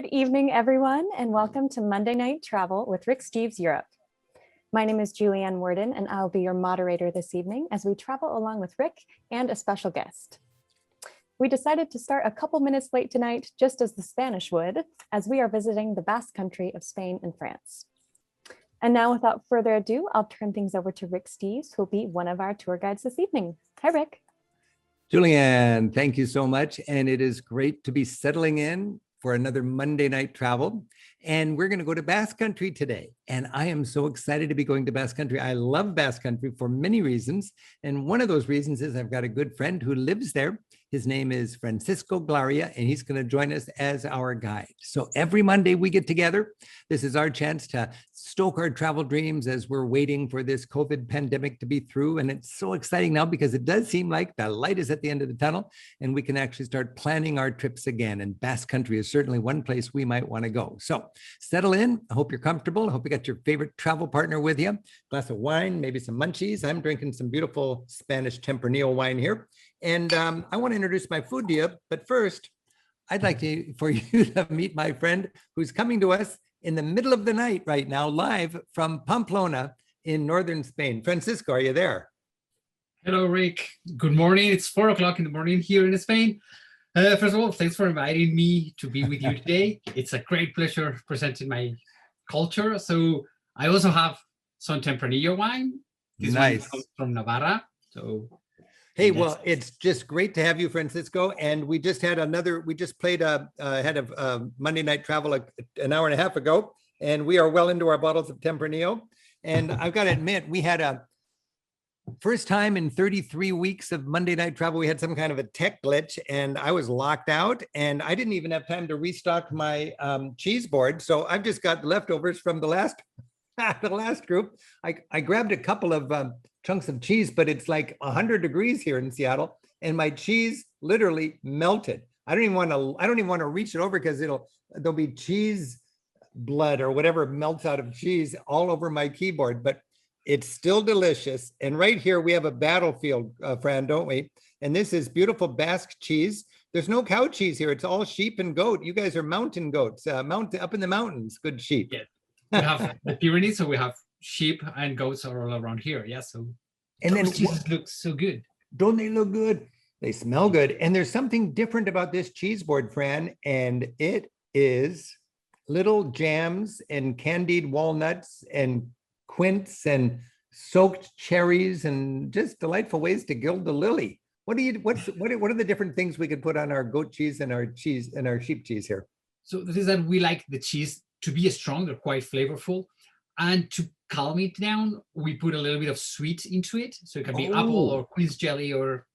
Good evening, everyone, and welcome to Monday Night Travel with Rick Steves Europe. My name is Julianne Worden, and I'll be your moderator this evening as we travel along with Rick and a special guest. We decided to start a couple minutes late tonight, just as the Spanish would, as we are visiting the Basque Country of Spain and France. And now, without further ado, I'll turn things over to Rick Steves, who will be one of our tour guides this evening. Hi, Rick. Julianne, thank you so much. And it is great to be settling in for another Monday night travel. And we're going to go to Basque Country today. And I am so excited to be going to Basque Country. I love Basque Country for many reasons. And one of those reasons is I've got a good friend who lives there. His name is Francisco Glaría, and he's going to join us as our guide. So every Monday we get together. This is our chance to stoke our travel dreams as we're waiting for this COVID pandemic to be through. And it's so exciting now because it does seem like the light is at the end of the tunnel and we can actually start planning our trips again. And Basque Country is certainly one place we might want to go. So settle in. I hope you're comfortable. I hope you got your favorite travel partner with you. Glass of wine, maybe some munchies. I'm drinking some beautiful Spanish Tempranillo wine here. And I want to introduce my food to you, but first, I'd like for you to meet my friend who's coming to us in the middle of the night right now, live from Pamplona in northern Spain. Francisco, are you there? Hello, Rick. Good morning. It's 4 o'clock in the morning here in Spain. First of all, thanks for inviting me to be with you today. It's a great pleasure presenting my culture. So I also have some Tempranillo wine. This nice. wine comes from Navarra. So. Hey, well, it's just great to have you, Francisco. And we just had we just played had a Monday Night Travel an hour and a half ago, and we are well into our bottles of Tempranillo. And I've got to admit, we had a first time in 33 weeks of Monday Night Travel, we had some kind of a tech glitch and I was locked out and I didn't even have time to restock my cheese board. So I've just got leftovers from the last group. I grabbed a couple of chunks of cheese, but it's like 100 degrees here in Seattle, and my cheese literally melted. I don't even want to reach it over because there'll be cheese blood or whatever melts out of cheese all over my keyboard, but it's still delicious. And right here we have a battlefield, Fran, don't we? And this is beautiful Basque cheese. There's no cow cheese here. It's all sheep and goat. You guys are mountain goats, up in the mountains, good sheep. Yeah. We have the Pyrenees, so we have sheep and goats all around here. Yeah, so and then cheeses look so good. Don't they look good? They smell good. And there's something different about this cheese board, Fran, and it is little jams and candied walnuts and quince and soaked cherries and just delightful ways to gild the lily. What are the different things we could put on our goat cheese and our sheep cheese here? So the thing is that we like the cheese to be strong, they're quite flavorful. And to calm it down, we put a little bit of sweet into it. So it can be apple or quince jelly or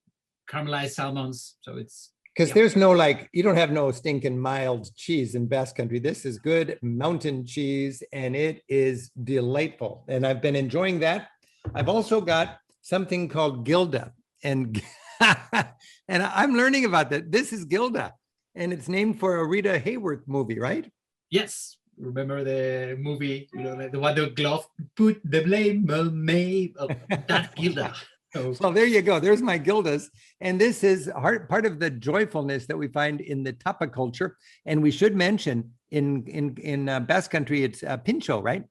caramelized almonds. So it's... Because there's no you don't have no stinking mild cheese in Basque Country. This is good mountain cheese and it is delightful. And I've been enjoying that. I've also got something called Gilda and, and I'm learning about that. This is Gilda and it's named for a Rita Hayworth movie, right? Yes. Remember the movie, the one the glove put the blame on me. Oh, that Gilda. So, well, there you go. There's my Gildas. And this is part of the joyfulness that we find in the tapa culture. And we should mention in Basque Country, it's pincho, right?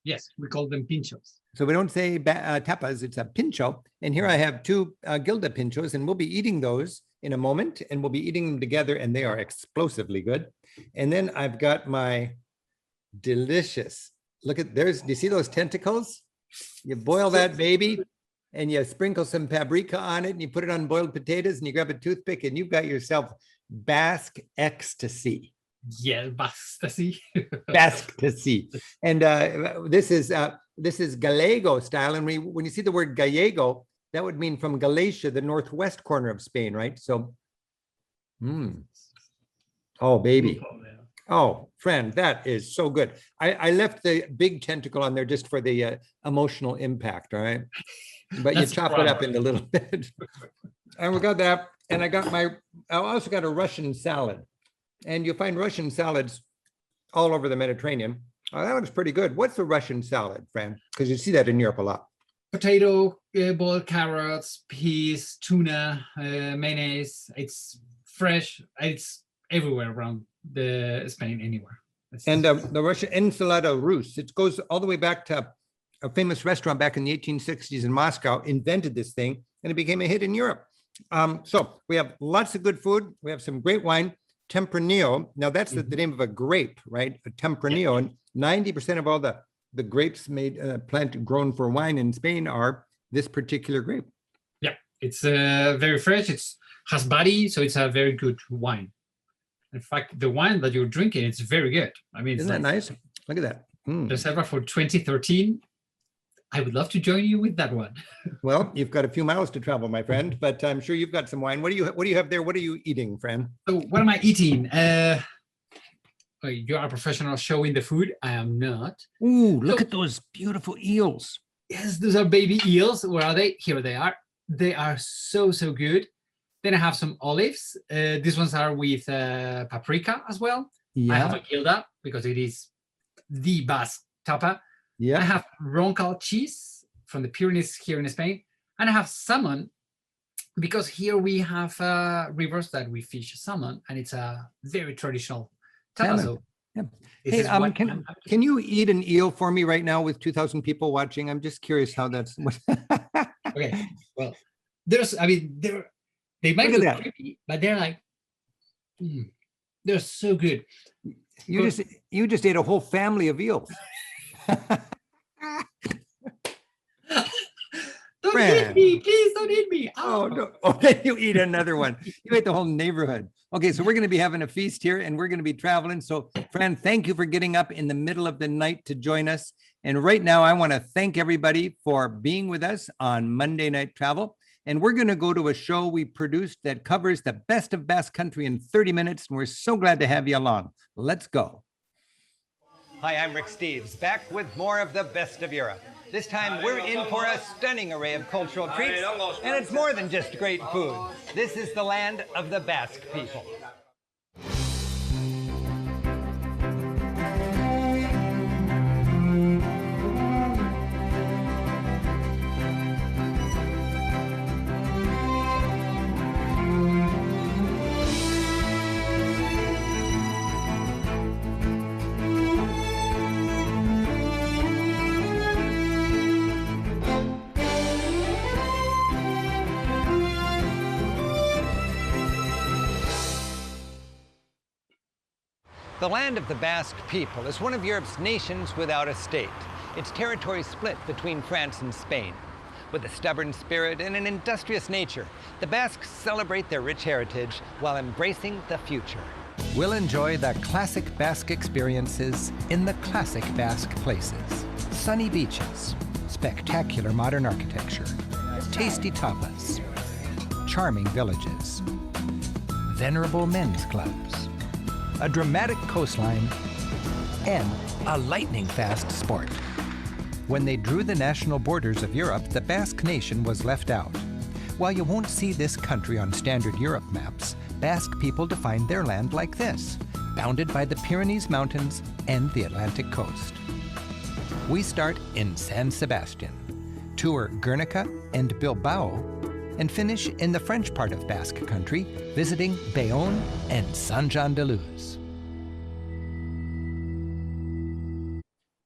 Yes, we call them pinchos. So we don't say tapas, it's a pincho. And here I have two Gilda pinchos, and we'll be eating those in a moment. And we'll be eating them together, and they are explosively good. And then I've got my delicious, do you see those tentacles? You boil that baby and you sprinkle some paprika on it and you put it on boiled potatoes and you grab a toothpick and you've got yourself Basque ecstasy. Yeah, Basque-style. Basque-style. And this is Gallego style. And when you see the word Gallego, that would mean from Galicia, the northwest corner of Spain, right? So, oh, baby. Oh, friend, that is so good. I left the big tentacle on there just for the emotional impact, all right? But you chop it up into little bit. And we got that. And I also got a Russian salad. And you'll find Russian salads all over the Mediterranean. Oh, that one's pretty good. What's the Russian salad, Fran? Because you see that in Europe a lot. Potato, boiled carrots, peas, tuna, mayonnaise. It's fresh. It's everywhere around the Spain anywhere. And the Russian ensalada Rus, it goes all the way back to a famous restaurant back in the 1860s in Moscow, invented this thing, and it became a hit in Europe. So we have lots of good food. We have some great wine. Tempranillo. Now that's the name of a grape, right? A Tempranillo. And 90% of all the grapes made planted grown for wine in Spain are this particular grape. Yeah, it's very fresh. It has body, so it's a very good wine. In fact, the wine that you're drinking, it's very good. I mean, isn't that nice? Look at that. Reserva for 2013. I would love to join you with that one. Well, you've got a few miles to travel, my friend, but I'm sure you've got some wine. What do you have there? What are you eating, friend? So what am I eating? You are a professional showing the food. I am not. Ooh, look at those beautiful eels. Yes, those are baby eels. Where are they? Here they are. They are so good. Then I have some olives. These ones are with paprika as well. Yeah. I have a gilda because it is the Basque tapa. Yeah. I have roncal cheese from the Pyrenees here in Spain. And I have salmon because here we have rivers that we fish salmon, and it's a very traditional tapa. So yeah. Hey, can you eat an eel for me right now with 2,000 people watching? I'm just curious how that's. Okay. Well, they might look creepy, but they're like, they're so good. You just ate a whole family of eels. Don't eat me, please don't eat me. Oh no! Okay, you eat another one. You ate the whole neighborhood. Okay, so we're going to be having a feast here, and we're going to be traveling. So, Fran, thank you for getting up in the middle of the night to join us. And right now, I want to thank everybody for being with us on Monday Night Travel. And we're going to go to a show we produced that covers the best of Basque Country in 30 minutes. And we're so glad to have you along. Let's go. Hi, I'm Rick Steves, back with more of the best of Europe. This time, we're in for a stunning array of cultural treats, and it's more than just great food. This is the land of the Basque people. The land of the Basque people is one of Europe's nations without a state. Its territory split between France and Spain. With a stubborn spirit and an industrious nature, the Basques celebrate their rich heritage while embracing the future. We'll enjoy the classic Basque experiences in the classic Basque places. Sunny beaches, spectacular modern architecture, tasty tapas, charming villages, venerable men's clubs, a dramatic coastline, and a lightning-fast sport. When they drew the national borders of Europe, the Basque nation was left out. While you won't see this country on standard Europe maps, Basque people defined their land like this, bounded by the Pyrenees Mountains and the Atlantic coast. We start in San Sebastián, tour Guernica and Bilbao, and finish in the French part of Basque Country, visiting Bayonne and Saint-Jean-de-Luz.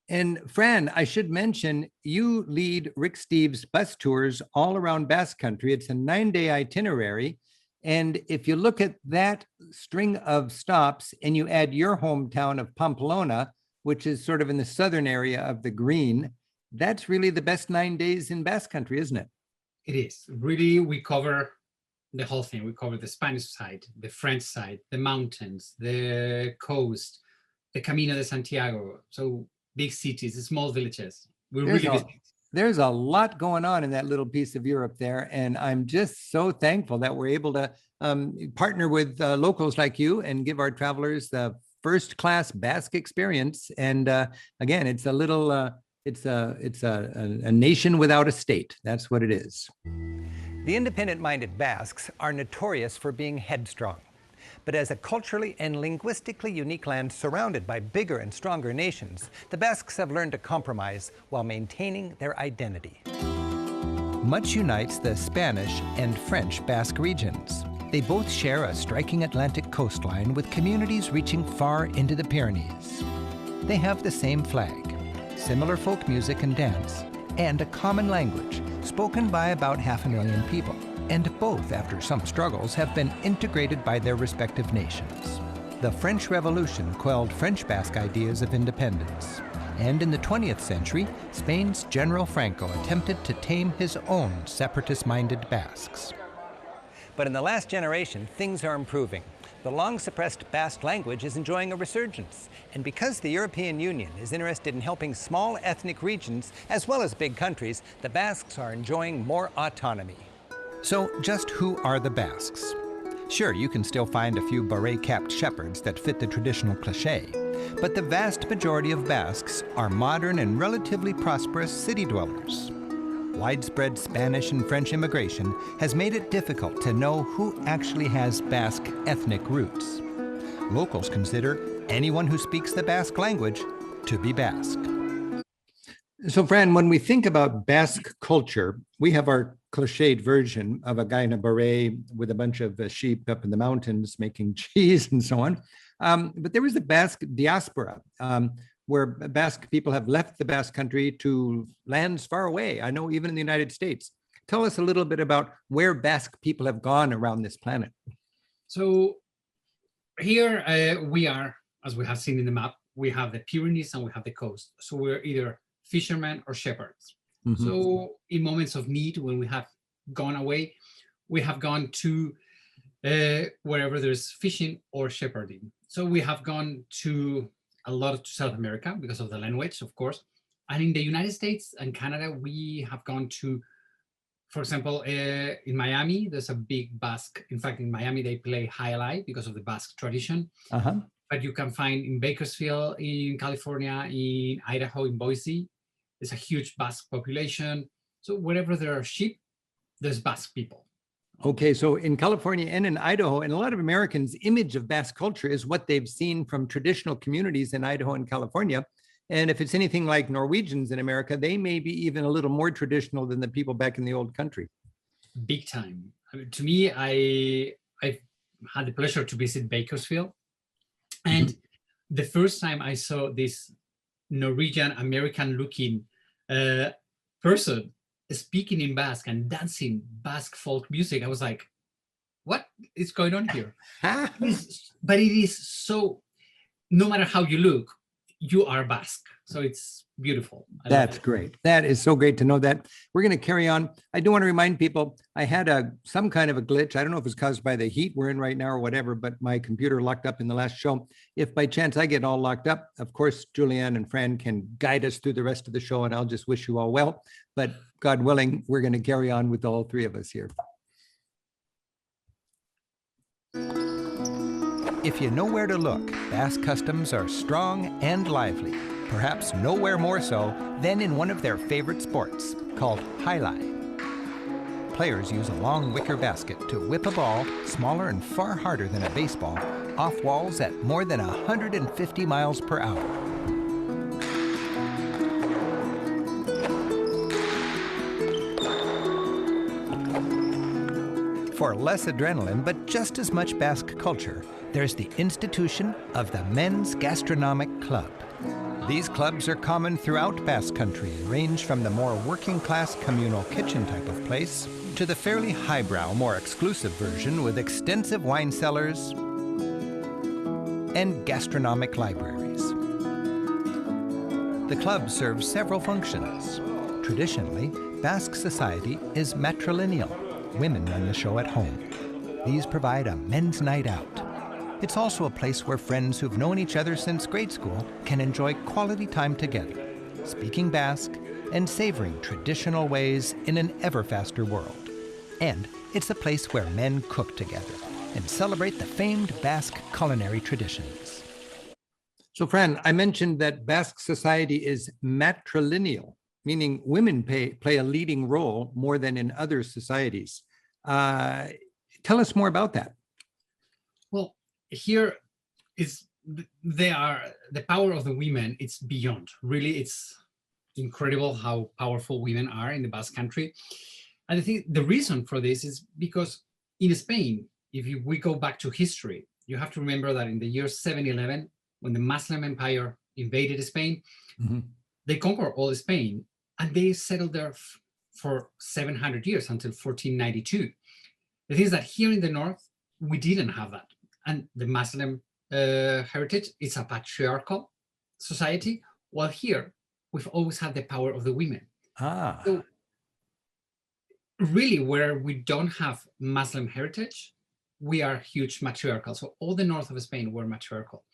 And Fran, I should mention, you lead Rick Steves bus tours all around Basque Country. It's a 9-day itinerary. And if you look at that string of stops and you add your hometown of Pamplona, which is sort of in the southern area of the green, that's really the best 9 days in Basque Country, isn't it? It is. Really, we cover the whole thing. We cover the Spanish side, the French side, the mountains, the coast, the Camino de Santiago. So big cities, small villages. There's a lot going on in that little piece of Europe there. And I'm just so thankful that we're able to partner with locals like you and give our travelers the first-class Basque experience. And again, it's a little... It's a nation without a state. That's what it is. The independent-minded Basques are notorious for being headstrong. But as a culturally and linguistically unique land surrounded by bigger and stronger nations, the Basques have learned to compromise while maintaining their identity. Much unites the Spanish and French Basque regions. They both share a striking Atlantic coastline with communities reaching far into the Pyrenees. They have the same flag, similar folk music and dance, and a common language spoken by about 500,000 people. And both, after some struggles, have been integrated by their respective nations. The French Revolution quelled French Basque ideas of independence. And in the 20th century, Spain's General Franco attempted to tame his own separatist-minded Basques. But in the last generation, things are improving. The long-suppressed Basque language is enjoying a resurgence. And because the European Union is interested in helping small ethnic regions as well as big countries, the Basques are enjoying more autonomy. So just who are the Basques? Sure, you can still find a few beret-capped shepherds that fit the traditional cliché, but the vast majority of Basques are modern and relatively prosperous city dwellers. Widespread Spanish and French immigration has made it difficult to know who actually has Basque ethnic roots. Locals consider anyone who speaks the Basque language to be Basque. So, Fran, when we think about Basque culture, we have our cliched version of a guy in a beret with a bunch of sheep up in the mountains making cheese and so on. But there is a Basque diaspora where Basque people have left the Basque country to lands far away. I know even in the United States. Tell us a little bit about where Basque people have gone around this planet. So here we are, as we have seen in the map, we have the Pyrenees and we have the coast. So we're either fishermen or shepherds. Mm-hmm. So in moments of need, when we have gone away, we have gone to wherever there's fishing or shepherding. So we have gone to a lot of South America because of the language, of course. And in the United States and Canada, we have gone to, for example, in Miami, there's a big Basque. In fact, in Miami, they play alai because of the Basque tradition. Uh-huh. But you can find in Bakersfield, in California, in Idaho, in Boise, there's a huge Basque population. So wherever there are sheep, there's Basque people. Okay, so in California and in Idaho, and a lot of Americans' image of Basque culture is what they've seen from traditional communities in Idaho and California. And if it's anything like Norwegians in America, they may be even a little more traditional than the people back in the old country. Big time. I mean, to me, I've had the pleasure to visit Bakersfield. And mm-hmm. the first time I saw this Norwegian American-looking person speaking in Basque and dancing Basque folk music, I was like, what is going on here? But it is so, no matter how you look, you are Basque. So it's beautiful. That's great. That is so great to know that. We're going to carry on. I do want to remind people, I had some kind of a glitch. I don't know if it's caused by the heat we're in right now or whatever, but my computer locked up in the last show. If by chance I get all locked up, of course, Julianne and Fran can guide us through the rest of the show, and I'll just wish you all well. But God willing, we're going to carry on with all three of us here. If you know where to look, Basque customs are strong and lively, perhaps nowhere more so than in one of their favorite sports, called alai. Players use a long wicker basket to whip a ball, smaller and far harder than a baseball, off walls at more than 150 miles per hour. For less adrenaline, but just as much Basque culture, there's the institution of the Men's Gastronomic Club. These clubs are common throughout Basque Country and range from the more working-class communal kitchen type of place to the fairly highbrow, more exclusive version with extensive wine cellars and gastronomic libraries. The club serves several functions. Traditionally, Basque society is matrilineal. Women run the show at home. These provide a men's night out. It's also a place where friends who've known each other since grade school can enjoy quality time together, speaking Basque and savoring traditional ways in an ever faster world. And it's a place where men cook together and celebrate the famed Basque culinary traditions. So, Fran, I mentioned that Basque society is matrilineal, meaning women play a leading role more than in other societies. Tell us more about that. Well, here is the power of the women. It's beyond. Really, it's incredible how powerful women are in the Basque Country. And I think the reason for this is because in Spain, we go back to history, you have to remember that in the year 711, when the Muslim Empire invaded Spain, they conquered all Spain, and they settled there for 700 years until 1492. The thing is that here in the north, we didn't have that. And the Muslim heritage is a patriarchal society, while here, we've always had the power of the women. So really, where we don't have Muslim heritage, we are huge matriarchal. So all the north of Spain were matriarchal.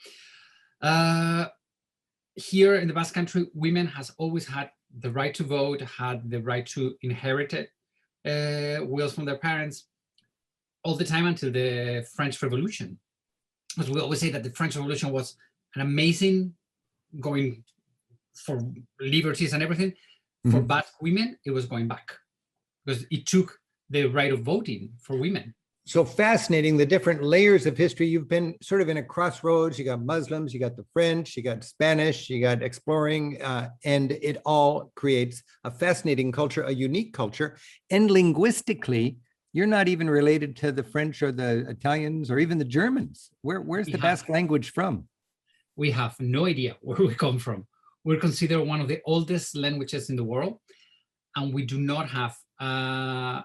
Here in the Basque Country, women has always had the right to vote, had the right to inherit wills from their parents, all the time until the French Revolution. Because we always say that the French Revolution was an amazing going for liberties and everything. For Basque women, it was going back because it took the right of voting for women. So fascinating, the different layers of history. You've been sort of in a crossroads. You got Muslims, you got the French, you got Spanish, you got exploring, and it all creates a fascinating culture, a unique culture. And linguistically, you're not even related to the French or the Italians or even the Germans. Where's the Basque language from? We have no idea where we come from. We're considered one of the oldest languages in the world, and we do not have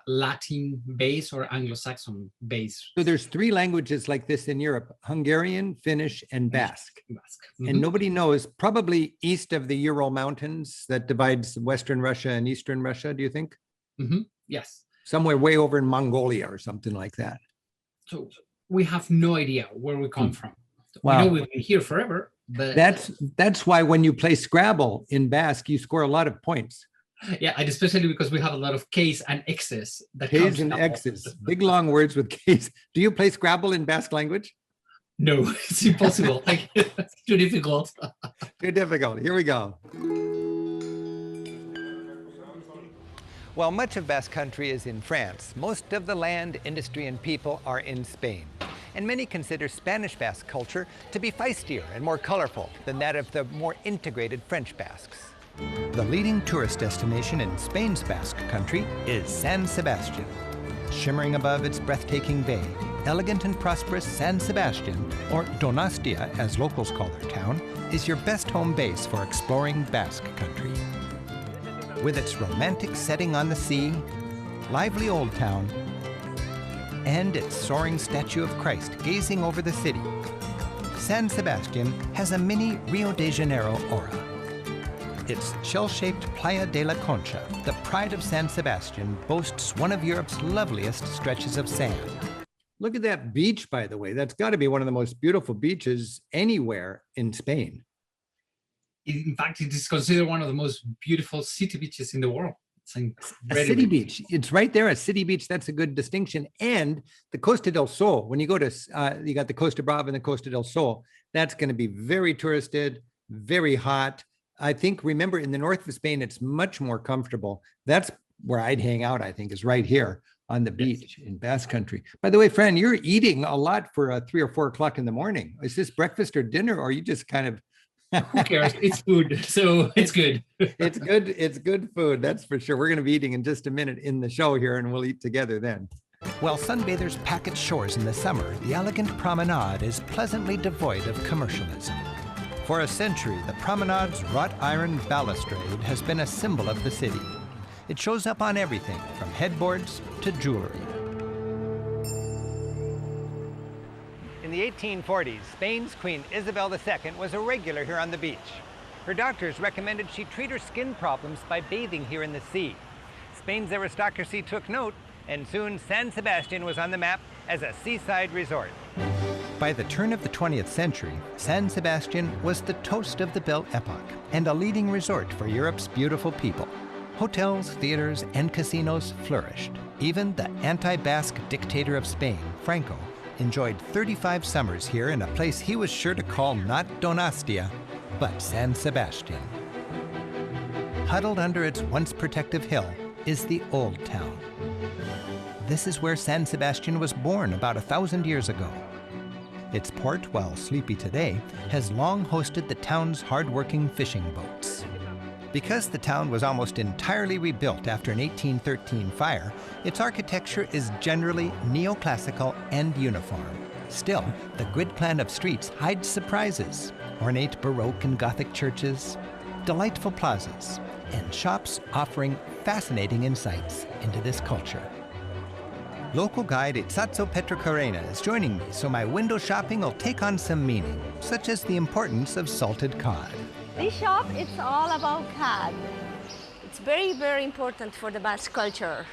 Latin base or Anglo-Saxon base. So there's 3 languages like this in Europe: Hungarian, Finnish, and Basque. And nobody knows, probably east of the Ural Mountains that divides Western Russia and Eastern Russia, do you think? Yes. Somewhere way over in Mongolia or something like that. So we have no idea where we come from. Wow. We know we've been here forever, but that's why when you play Scrabble in Basque, you score a lot of points. Yeah, and especially because we have a lot of K's and X's. K's and X's, big long words with K's. Do you play Scrabble in Basque language? No, it's impossible. It's too difficult. Too difficult. Here we go. While much of Basque Country is in France, most of the land, industry, and people are in Spain. And many consider Spanish Basque culture to be feistier and more colorful than that of the more integrated French Basques. The leading tourist destination in Spain's Basque Country is San Sebastián. Shimmering above its breathtaking bay, elegant and prosperous San Sebastián, or Donostia as locals call their town, is your best home base for exploring Basque Country. With its romantic setting on the sea, lively old town, and its soaring statue of Christ gazing over the city, San Sebastián has a mini Rio de Janeiro aura. Its shell-shaped Playa de la Concha, the pride of San Sebastián, boasts one of Europe's loveliest stretches of sand. Look at that beach, by the way. That's got to be one of the most beautiful beaches anywhere in Spain. In fact, it is considered one of the most beautiful city beaches in the world. A city beach. It's right there, a city beach. That's a good distinction. And the Costa del Sol, when you go to, you got the Costa Brava and the Costa del Sol, that's going to be very touristed, very hot. I think, remember, in the north of Spain, it's much more comfortable. That's where I'd hang out, I think, is right here on the beach in Basque Country. By the way, Fran, you're eating a lot for 3 or 4 o'clock in the morning. Is this breakfast or dinner, or are you just kind of... Who cares? It's food, so it's good. It's good. It's good food, that's for sure. We're going to be eating in just a minute in the show here, and we'll eat together then. While sunbathers pack its shores in the summer, the elegant promenade is pleasantly devoid of commercialism. For a century, the promenade's wrought iron balustrade has been a symbol of the city. It shows up on everything from headboards to jewelry. In the 1840s, Spain's Queen Isabel II was a regular here on the beach. Her doctors recommended she treat her skin problems by bathing here in the sea. Spain's aristocracy took note, and soon San Sebastián was on the map as a seaside resort. By the turn of the 20th century, San Sebastián was the toast of the Belle Epoque and a leading resort for Europe's beautiful people. Hotels, theaters, and casinos flourished. Even the anti-Basque dictator of Spain, Franco, enjoyed 35 summers here in a place he was sure to call not Donostia, but San Sebastián. Huddled under its once protective hill is the Old Town. This is where San Sebastián was born about 1,000 years ago. Its port, while sleepy today, has long hosted the town's hard-working fishing boats. Because the town was almost entirely rebuilt after an 1813 fire, its architecture is generally neoclassical and uniform. Still, the grid plan of streets hides surprises: ornate Baroque and Gothic churches, delightful plazas, and shops offering fascinating insights into this culture. Local guide Itzatzo Petrocarena is joining me, so my window shopping will take on some meaning, such as the importance of salted cod. This shop, it's all about cod. It's very, very important for the Basque culture.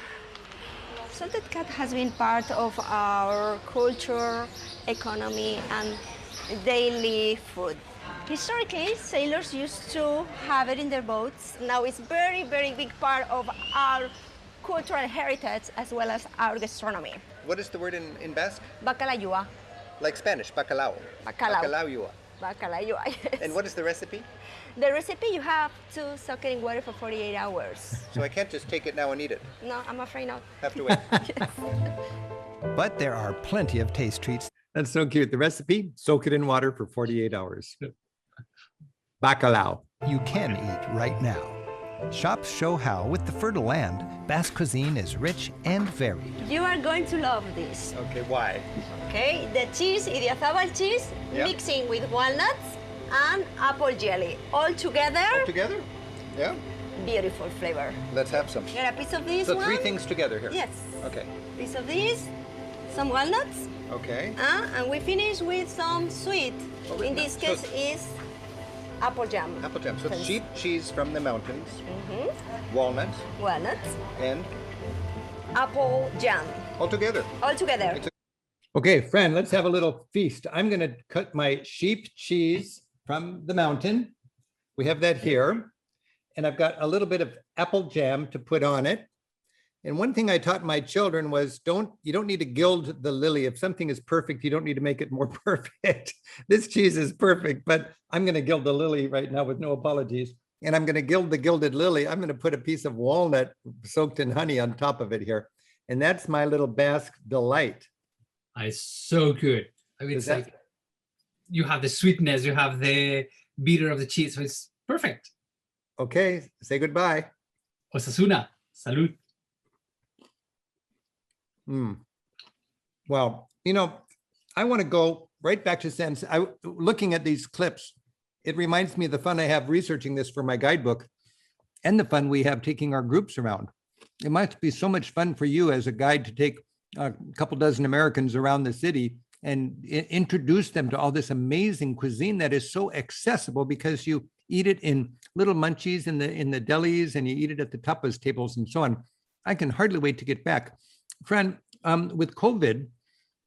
Salted cod has been part of our culture, economy, and daily food. Historically, sailors used to have it in their boats. Now it's very, very big part of our cultural heritage as well as our gastronomy. What is the word in Basque? Bacalaua. Like Spanish, bacalao. Bacalao. Bacalaua. Bacalaua, yes. And what is the recipe? The recipe, you have to soak it in water for 48 hours. So I can't just take it now and eat it. No, I'm afraid not. Have to wait. But there are plenty of taste treats. That's so cute. The recipe, soak it in water for 48 hours. Bacalao. You can eat right now. Shops show how, with the fertile land, Basque cuisine is rich and varied. You are going to love this. Okay, why? Okay, the cheese, Idiazabal cheese, Yep. mixing with walnuts and apple jelly. All together, Together? Yeah. beautiful flavor. Let's have some. Get a piece of this So one. 3 things together here. Yes. Okay. Piece of this, some walnuts, Okay. and we finish with some sweet. Oh, In this case so- is apple jam. Apple jam. So Yes. sheep cheese from the mountains, Mhm. walnuts, Walnuts, and apple jam. all together. All together. Okay, friend, let's have a little feast. I'm going to cut my sheep cheese from the mountain. We have that here. And I've got a little bit of apple jam to put on it. And one thing I taught my children was you don't need to gild the lily. If something is perfect, you don't need to make it more perfect. This cheese is perfect, but I'm going to gild the lily right now with no apologies. And I'm going to gild the gilded lily. I'm going to put a piece of walnut soaked in honey on top of it here. And that's my little Basque delight. It's so good. I mean, Is it's that- like you have the sweetness, you have the bitter of the cheese, so it's perfect. Okay, say goodbye. Osasuna, salud. Well, I want to go right back to looking at these clips. It reminds me of the fun I have researching this for my guidebook and the fun we have taking our groups around. It must be so much fun for you as a guide to take a couple dozen Americans around the city and introduce them to all this amazing cuisine that is so accessible because you eat it in little munchies in the delis and you eat it at the tapas tables and so on. I can hardly wait to get back. Friend, with COVID,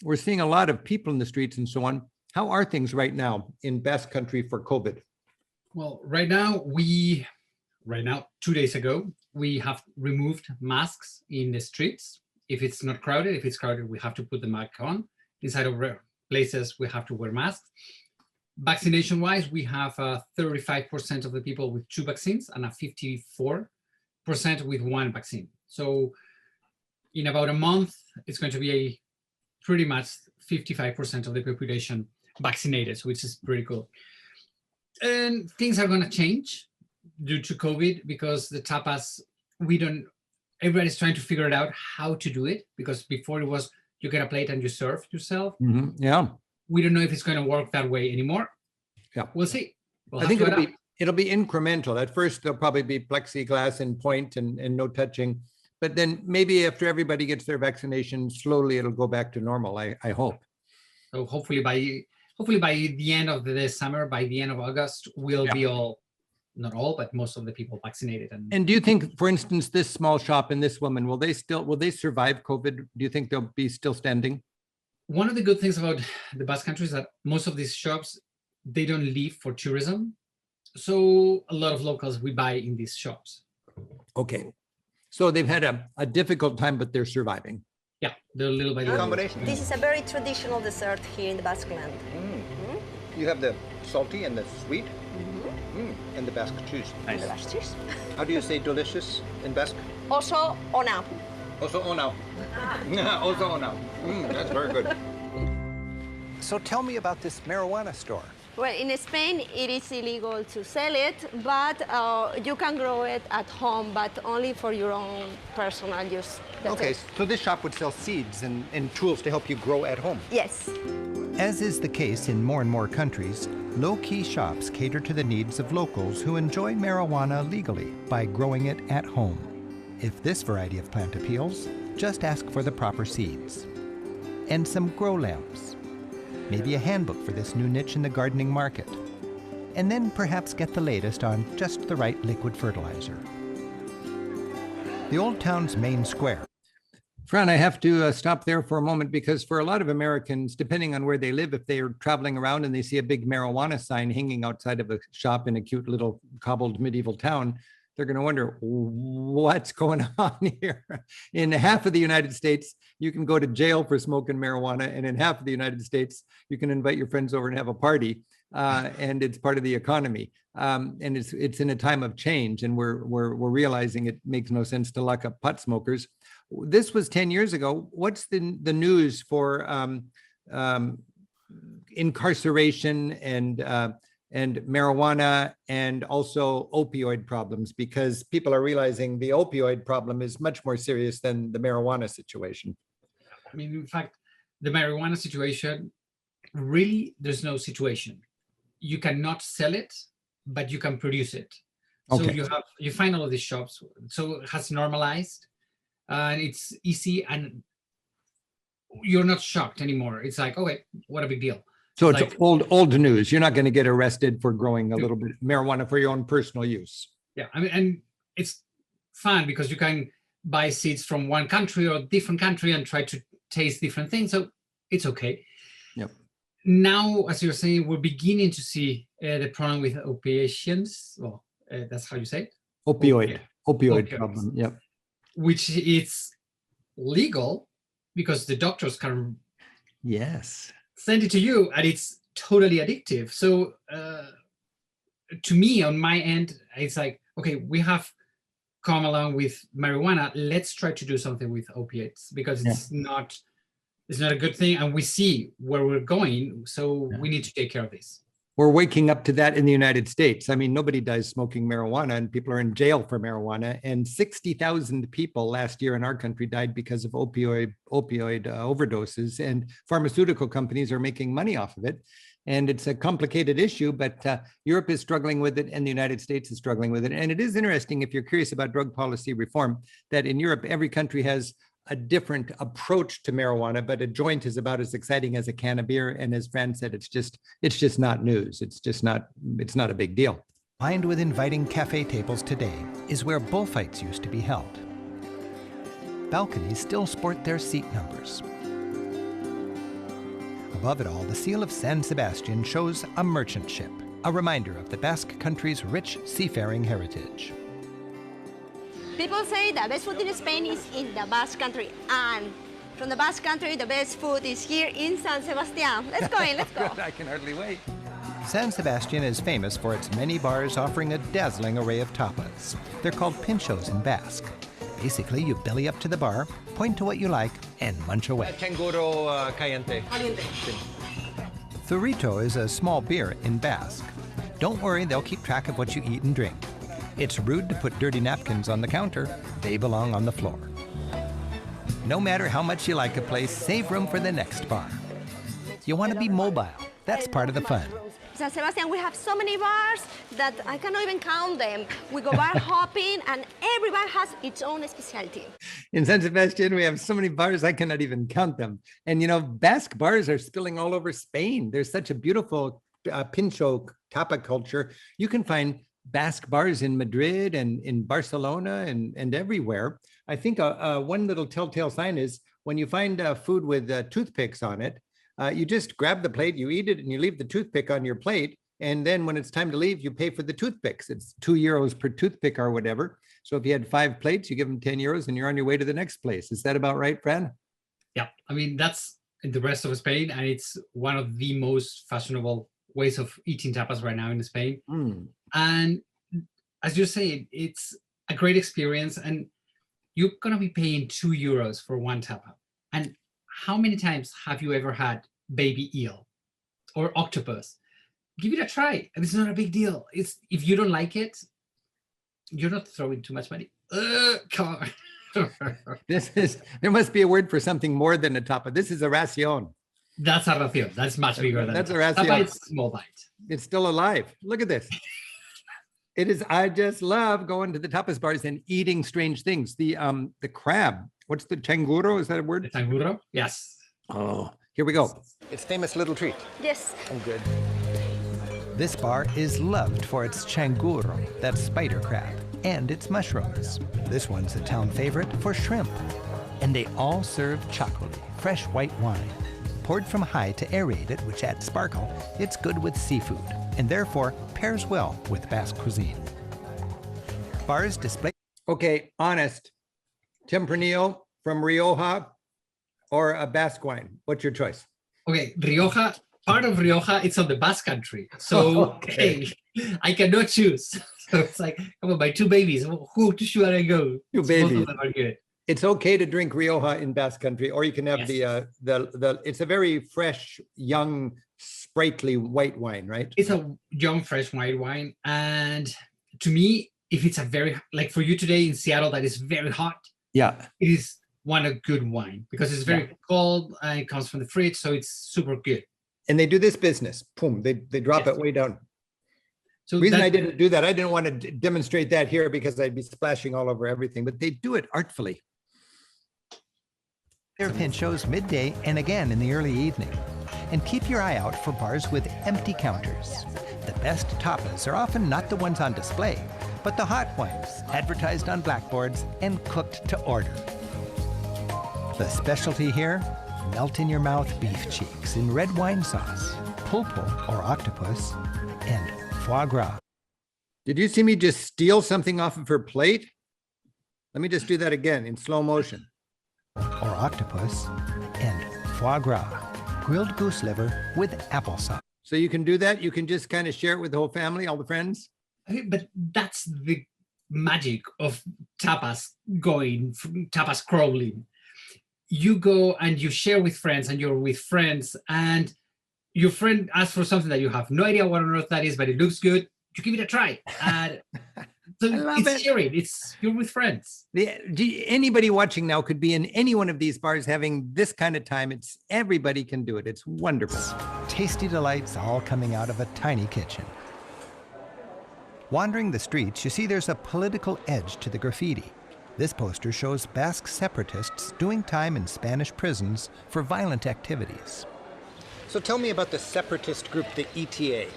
we're seeing a lot of people in the streets and so on. How are things right now in Basque Country for COVID? Well, right now, 2 days ago, we have removed masks in the streets. If it's not crowded, if it's crowded, we have to put the mask on. Inside of places, we have to wear masks. Vaccination-wise, we have 35% of the people with 2 vaccines and a 54% with 1 vaccine. So in about a month, it's going to be pretty much 55% of the population vaccinated, which is pretty cool. And things are going to change due to COVID because the tapas, everybody's trying to figure it out how to do it, because before it was you get a plate and you serve yourself. Yeah. We don't know if it's going to work that way anymore. Yeah. We'll see. I think it'll be incremental. At first, there'll probably be plexiglass and point and no touching. But then maybe after everybody gets their vaccination, slowly it'll go back to normal, I hope. So hopefully by the end of the summer, by the end of August, we'll be all, not all, but most of the people vaccinated. And do you think, for instance, this small shop and this woman, will they survive COVID? Do you think they'll be still standing? One of the good things about the Basque Country is that most of these shops, they don't live for tourism. So a lot of locals we buy in these shops. Okay. So they've had a difficult time, but they're surviving. Yeah, they're little by little. Combination. This is a very traditional dessert here in the Basque land. You have the salty and the sweet and the Basque cheese. The Basque cheese. How do you say delicious in Basque? Also, ona. Also onau. Also onau. That's very good. So tell me about this marijuana store. Well, in Spain, it is illegal to sell it, but you can grow it at home, but only for your own personal use. That's Okay, it. so this shop would sell seeds and tools to help you grow at home. Yes. As is the case in more and more countries, low-key shops cater to the needs of locals who enjoy marijuana legally by growing it at home. If this variety of plant appeals, just ask for the proper seeds. And some grow lamps. Maybe a handbook for this new niche in the gardening market. And then perhaps get the latest on just the right liquid fertilizer. The old town's main square. Fran, I have to stop there for a moment because for a lot of Americans, depending on where they live, if they are traveling around and they see a big marijuana sign hanging outside of a shop in a cute little cobbled medieval town, they're going to wonder what's going on here. In half of the United States, you can go to jail for smoking marijuana, and in half of the United States, you can invite your friends over and have a party, and it's part of the economy. And it's in a time of change, and we're realizing it makes no sense to lock up pot smokers. This was 10 years ago. What's the news for incarceration and marijuana and also opioid problems? Because people are realizing the opioid problem is much more serious than the marijuana situation. I mean, in fact, the marijuana situation, really, there's no situation. You cannot sell it, but you can produce it. Okay. So you find all of these shops. So it has normalized, and it's easy, and you're not shocked anymore. It's like, okay, what a big deal. So it's like, old news. You're not going to get arrested for growing a little bit of marijuana for your own personal use. Yeah, I mean, and it's fun because you can buy seeds from one country or different country and try to taste different things. So it's okay. Yep. Now, as you're saying, we're beginning to see the problem with opiations. Well, that's how you say it. Opioid Opioids. problem. Yep. Which is legal because the doctors can Yes. send it to you, and it's totally addictive. So to me, on my end, it's like, okay, we have come along with marijuana. Let's try to do something with opiates because it's not a good thing, and we see where we're going. So we need to take care of this. We're waking up to that in the United States. I mean, nobody dies smoking marijuana, and people are in jail for marijuana. And 60,000 people last year in our country died because of opioid overdoses. And pharmaceutical companies are making money off of it. And it's a complicated issue, but Europe is struggling with it, and the United States is struggling with it. And it is interesting, if you're curious about drug policy reform, that in Europe, every country has a different approach to marijuana, but a joint is about as exciting as a can of beer. And as Fran said, it's just not news. It's not a big deal. Lined with inviting cafe tables today is where bullfights used to be held. Balconies still sport their seat numbers. Above it all, the seal of San Sebastián shows a merchant ship, a reminder of the Basque Country's rich seafaring heritage. People say the best food in Spain is in the Basque Country, and from the Basque Country, the best food is here in San Sebastián. Let's go in, let's go. I can hardly wait. San Sebastián is famous for its many bars offering a dazzling array of tapas. They're called pinchos in Basque. Basically, you belly up to the bar, point to what you like, and munch away. Canguro caliente. Zurrito is a small beer in Basque. Don't worry, they'll keep track of what you eat and drink. It's rude to put dirty napkins on the counter. They belong on the floor. No matter how much you like a place, save room for the next bar. You want to be mobile. That's part of the fun. San Sebastián, we have so many bars that I cannot even count them. We go bar hopping, and every bar has its own specialty. In San Sebastián, we have so many bars, I cannot even count them. And, you know, Basque bars are spilling all over Spain. There's such a beautiful pincho tapa culture. You can find Basque bars in Madrid and in Barcelona and everywhere. I think one little telltale sign is when you find food with toothpicks on it, you just grab the plate, you eat it, and you leave the toothpick on your plate. And then when it's time to leave, you pay for the toothpicks. It's €2 per toothpick or whatever. So if you had 5 plates, you give them €10 and you're on your way to the next place. Is that about right, Fran? Yeah, I mean, that's in the rest of Spain, and it's one of the most fashionable ways of eating tapas right now in Spain. And as you say, it's a great experience, and you're gonna be paying €2 for one tapa. And how many times have you ever had baby eel or octopus? give it a try. And it's not a big deal. It's if you don't like it, you're not throwing too much money. Come on. There must be a word for something more than a tapa. This is a ración. That's a ración. That's much bigger than That's a tapa. ración. Tapa is small bite. It's still alive. Look at this. It is. I just love going to the tapas bars and eating strange things. The crab. What's the changuro? Is that a word? The tanguro? Yes. Oh, here we go. Its famous little treat. Yes. Oh, good. This bar is loved for its changuro, that spider crab, and its mushrooms. This one's a town favorite for shrimp. And they all serve chocolate, fresh white wine. Poured from high to aerate it, which adds sparkle, it's good with seafood, and therefore pairs well with Basque cuisine. Bars display... Okay, honest. Tempranillo from Rioja or a Basque wine? What's your choice? Okay, Rioja, part of Rioja, it's on the Basque Country. So, Okay. I cannot choose. So it's like, come on, my two babies, who should I go? Two Both babies. of them are good. It's okay to drink Rioja in Basque Country, or you can have Yes. the. It's a very fresh, young, sprightly white wine, right? It's a young, fresh white wine. And to me, if it's a very, like for you today in Seattle, that is very hot, Yeah. it is one a good wine because it's very cold and it comes from the fridge. So it's super good. And they do this business. Boom, they drop Yes. it way down. So The reason that- I didn't do that, I didn't want to demonstrate that here because I'd be splashing all over everything, but they do it artfully. Their pinchos midday and again in the early evening. And keep your eye out for bars with empty counters. The best tapas are often not the ones on display, but the hot ones, advertised on blackboards and cooked to order. The specialty here, melt-in-your-mouth beef cheeks in red wine sauce, pulpo or octopus, and foie gras. Did you see me just steal something off of her plate? Let me just do that again in slow motion. Or octopus, and foie gras, grilled goose liver with applesauce. So you can do that. You can just kind of share it with the whole family, all the friends. But that's the magic of tapas tapas crawling. You go and you share with friends and you're with friends and your friend asks for something that you have no idea what on earth that is, but it looks good. You give it a try. And so I love it's it. sharing. You're with friends. Anybody watching now could be in any one of these bars having this kind of time. Everybody can do it. It's wonderful. Tasty delights all coming out of a tiny kitchen. Wandering the streets, you see there's a political edge to the graffiti. This poster shows Basque separatists doing time in Spanish prisons for violent activities. So tell me about the separatist group, the ETA.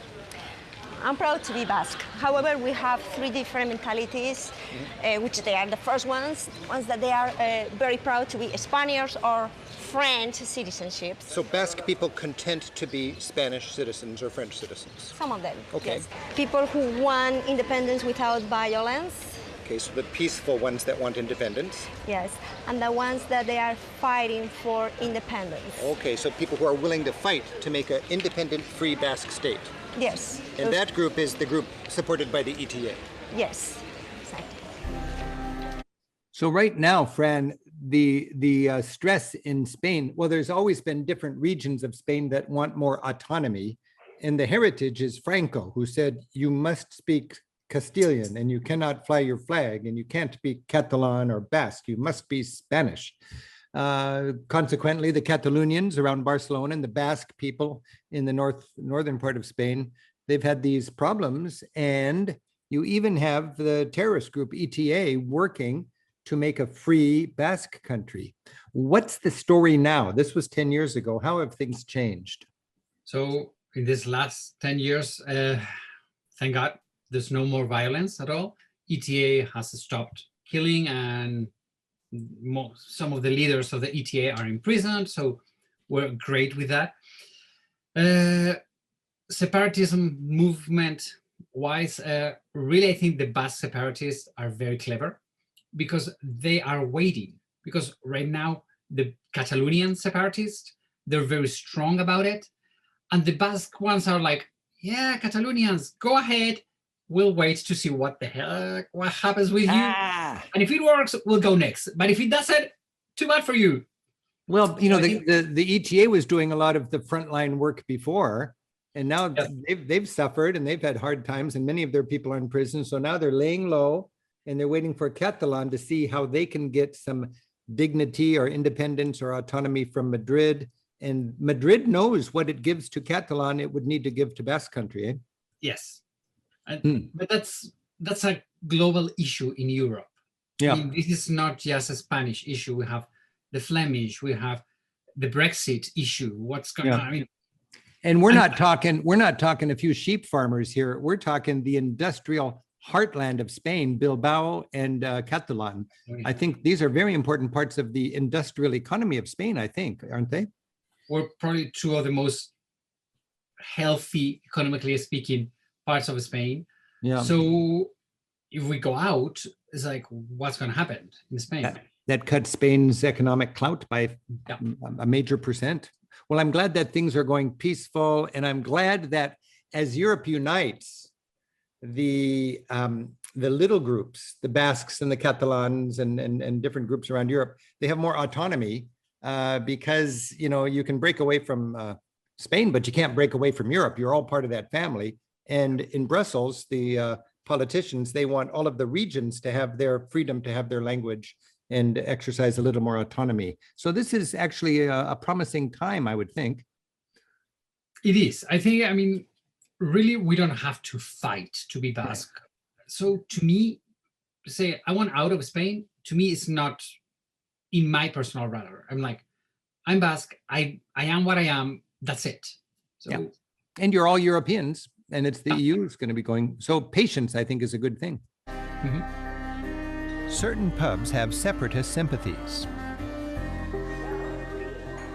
I'm proud to be Basque. However, we have three different mentalities, which they are the first ones that they are very proud to be Spaniards or French citizenships. So Basque people content to be Spanish citizens or French citizens? Some of them, Okay. yes. People who want independence without violence, Okay, so the peaceful ones that want independence. yes, and the ones that they are fighting for independence. Okay, so people who are willing to fight to make an independent, free Basque state. Yes. And that group is the group supported by the ETA. Yes, exactly. So right now, Fran, the stress in Spain, well, there's always been different regions of Spain that want more autonomy. And the heritage is Franco, who said, you must speak Castilian and you cannot fly your flag and you can't speak Catalan or Basque, you must be Spanish. Consequently, the Catalonians around Barcelona and the Basque people in the northern part of Spain, they've had these problems. And you even have the terrorist group ETA working to make a free Basque country. What's the story now? This was 10 years ago. How have things changed? So in this last 10 years, thank God, there's no more violence at all. ETA has stopped killing and some of the leaders of the ETA are in prison, so we're great with that. Separatism movement wise, really I think the Basque separatists are very clever because they are waiting, because right now the Catalonian separatists, they're very strong about it, and the Basque ones are like, yeah, Catalonians, go ahead, we'll wait to see what the heck, what happens with you. And if it works, we'll go next. But if it doesn't, too bad for you. Well, you know, the ETA was doing a lot of the frontline work before, And now they've suffered and they've had hard times, and many of their people are in prison. So now they're laying low and they're waiting for Catalan to see how they can get some dignity or independence or autonomy from Madrid. And Madrid knows what it gives to Catalan, it would need to give to Basque Country. Eh? Yes. But that's a global issue in Europe. Yeah. I mean, this is not just a Spanish issue. We have the Flemish, we have the Brexit issue. What's going on? I mean, and we're not talking a few sheep farmers here. We're talking the industrial heartland of Spain, Bilbao and Catalan. I think these are very important parts of the industrial economy of Spain, I think, aren't they? We're probably two of the most healthy, economically speaking, parts of Spain. Yeah. So if we go out, it's like, what's going to happen in Spain? That cuts Spain's economic clout by a major percent. Well, I'm glad that things are going peaceful, and I'm glad that as Europe unites, the little groups, the Basques and the Catalans and different groups around Europe, they have more autonomy because, you know, you can break away from Spain, but you can't break away from Europe. You're all part of that family. And in Brussels, the politicians, they want all of the regions to have their freedom to have their language and exercise a little more autonomy. So this is actually a promising time, I would think. It is. I think, I mean, really, we don't have to fight to be Basque. So to me, say I want out of Spain, to me, it's not in my personal radar. I'm like, I'm Basque. I am what I am. That's it. So, and you're all Europeans, and it's the EU is going to be going. So patience, I think, is a good thing. Mm-hmm. Certain pubs have separatist sympathies.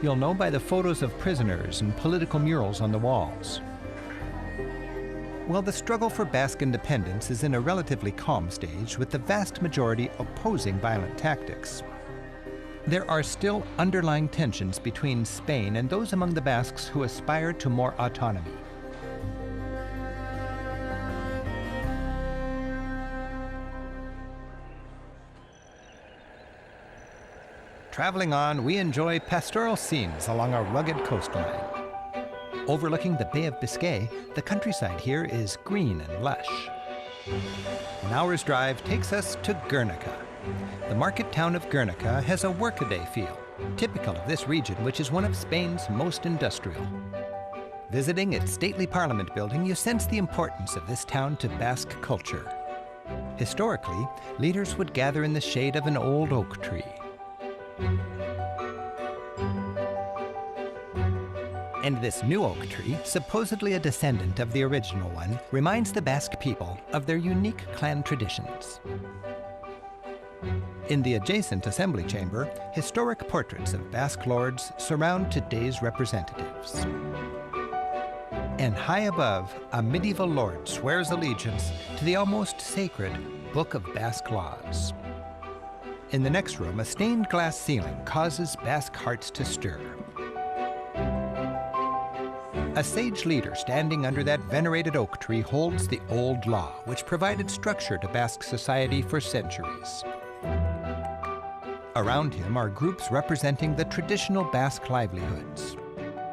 You'll know by the photos of prisoners and political murals on the walls. Well, the struggle for Basque independence is in a relatively calm stage, with the vast majority opposing violent tactics. There are still underlying tensions between Spain and those among the Basques who aspire to more autonomy. Traveling on, we enjoy pastoral scenes along a rugged coastline. Overlooking the Bay of Biscay, the countryside here is green and lush. An hour's drive takes us to Guernica. The market town of Guernica has a workaday feel, typical of this region, which is one of Spain's most industrial. Visiting its stately parliament building, you sense the importance of this town to Basque culture. Historically, leaders would gather in the shade of an old oak tree. And this new oak tree, supposedly a descendant of the original one, reminds the Basque people of their unique clan traditions. In the adjacent assembly chamber, historic portraits of Basque lords surround today's representatives. And high above, a medieval lord swears allegiance to the almost sacred Book of Basque Laws. In the next room, a stained glass ceiling causes Basque hearts to stir. A sage leader standing under that venerated oak tree holds the old law, which provided structure to Basque society for centuries. Around him are groups representing the traditional Basque livelihoods: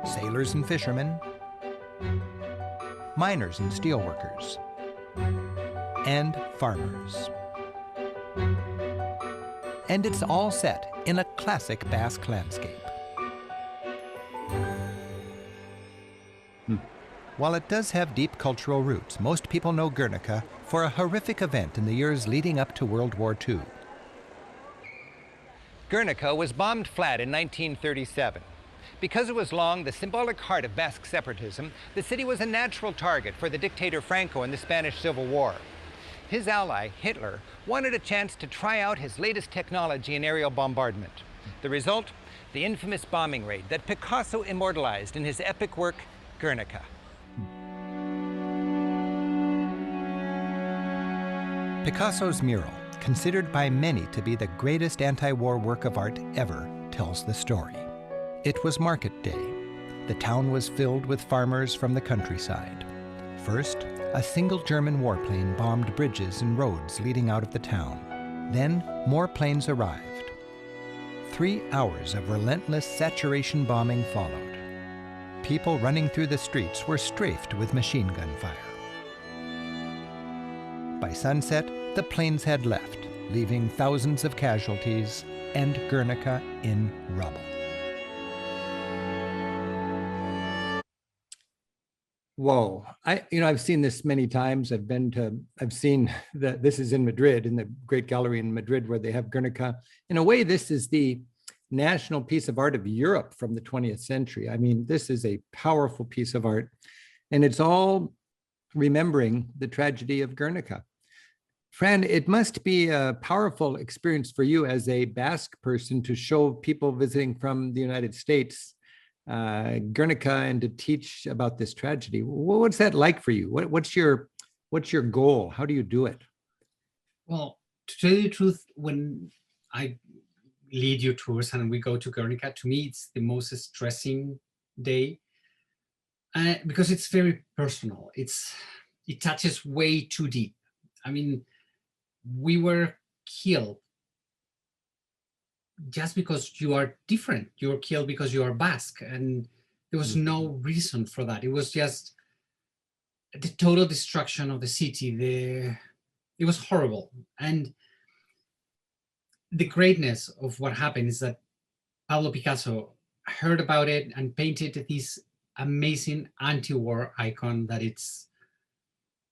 sailors and fishermen, miners and steelworkers, and farmers. And it's all set in a classic Basque landscape. While it does have deep cultural roots, most people know Guernica for a horrific event in the years leading up to World War II. Guernica was bombed flat in 1937. Because it was long the symbolic heart of Basque separatism, the city was a natural target for the dictator Franco in the Spanish Civil War. His ally, Hitler, wanted a chance to try out his latest technology in aerial bombardment. The result? The infamous bombing raid that Picasso immortalized in his epic work, Guernica. Picasso's mural, considered by many to be the greatest anti-war work of art ever, tells the story. It was market day. The town was filled with farmers from the countryside. First, a single German warplane bombed bridges and roads leading out of the town. Then, more planes arrived. 3 hours of relentless saturation bombing followed. people running through the streets were strafed with machine gun fire. By sunset, the planes had left, leaving thousands of casualties and Guernica in rubble. Whoa. I've seen this many times. I've seen this is in Madrid, in the Great Gallery in Madrid, where they have Guernica. In a way, this is the national piece of art of Europe from the 20th century. I mean, this is a powerful piece of art, and it's all remembering the tragedy of Guernica. Fran, it must be a powerful experience for you as a Basque person to show people visiting from the United States Guernica and to teach about this tragedy. What's that like for you? What's your goal? How do you do it? Well, to tell you the truth, when I lead your tours and we go to Guernica, to me it's the most stressing day because it's very personal. It touches way too deep. I mean, we were killed just because you are different. You were killed because you are Basque, and there was no reason for that. It was just the total destruction of the city. It was horrible. And the greatness of what happened is that Pablo Picasso heard about it and painted this amazing anti-war icon that it's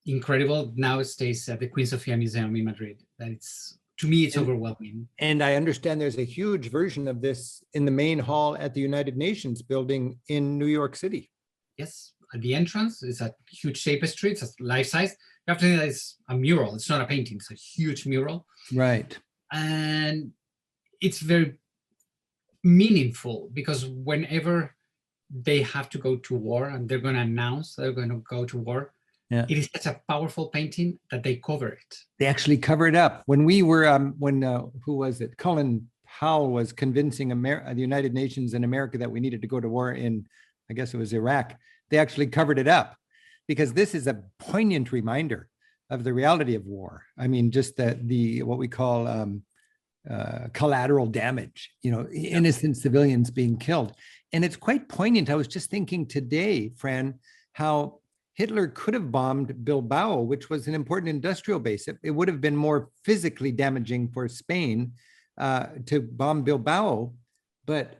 incredible. Now it stays at the Queen Sofia Museum in Madrid. To me, it's overwhelming. And I understand there's a huge version of this in the main hall at the United Nations building in New York City. Yes, at the entrance, it's a huge tapestry. It's life-size. You have to think that it's a mural. It's not a painting. It's a huge mural. Right. And it's very meaningful because whenever they have to go to war and they're going to announce they're going to go to war, it is such a powerful painting that they cover it. They actually cover it up. When we were, who was it? Colin Powell was convincing the United Nations and America that we needed to go to war in, I guess it was Iraq. They actually covered it up because this is a poignant reminder of the reality of war. I mean, just the what we call collateral damage, innocent civilians being killed. And it's quite poignant. I was just thinking today, Fran, how Hitler could have bombed Bilbao, which was an important industrial base. It would have been more physically damaging for Spain to bomb Bilbao, it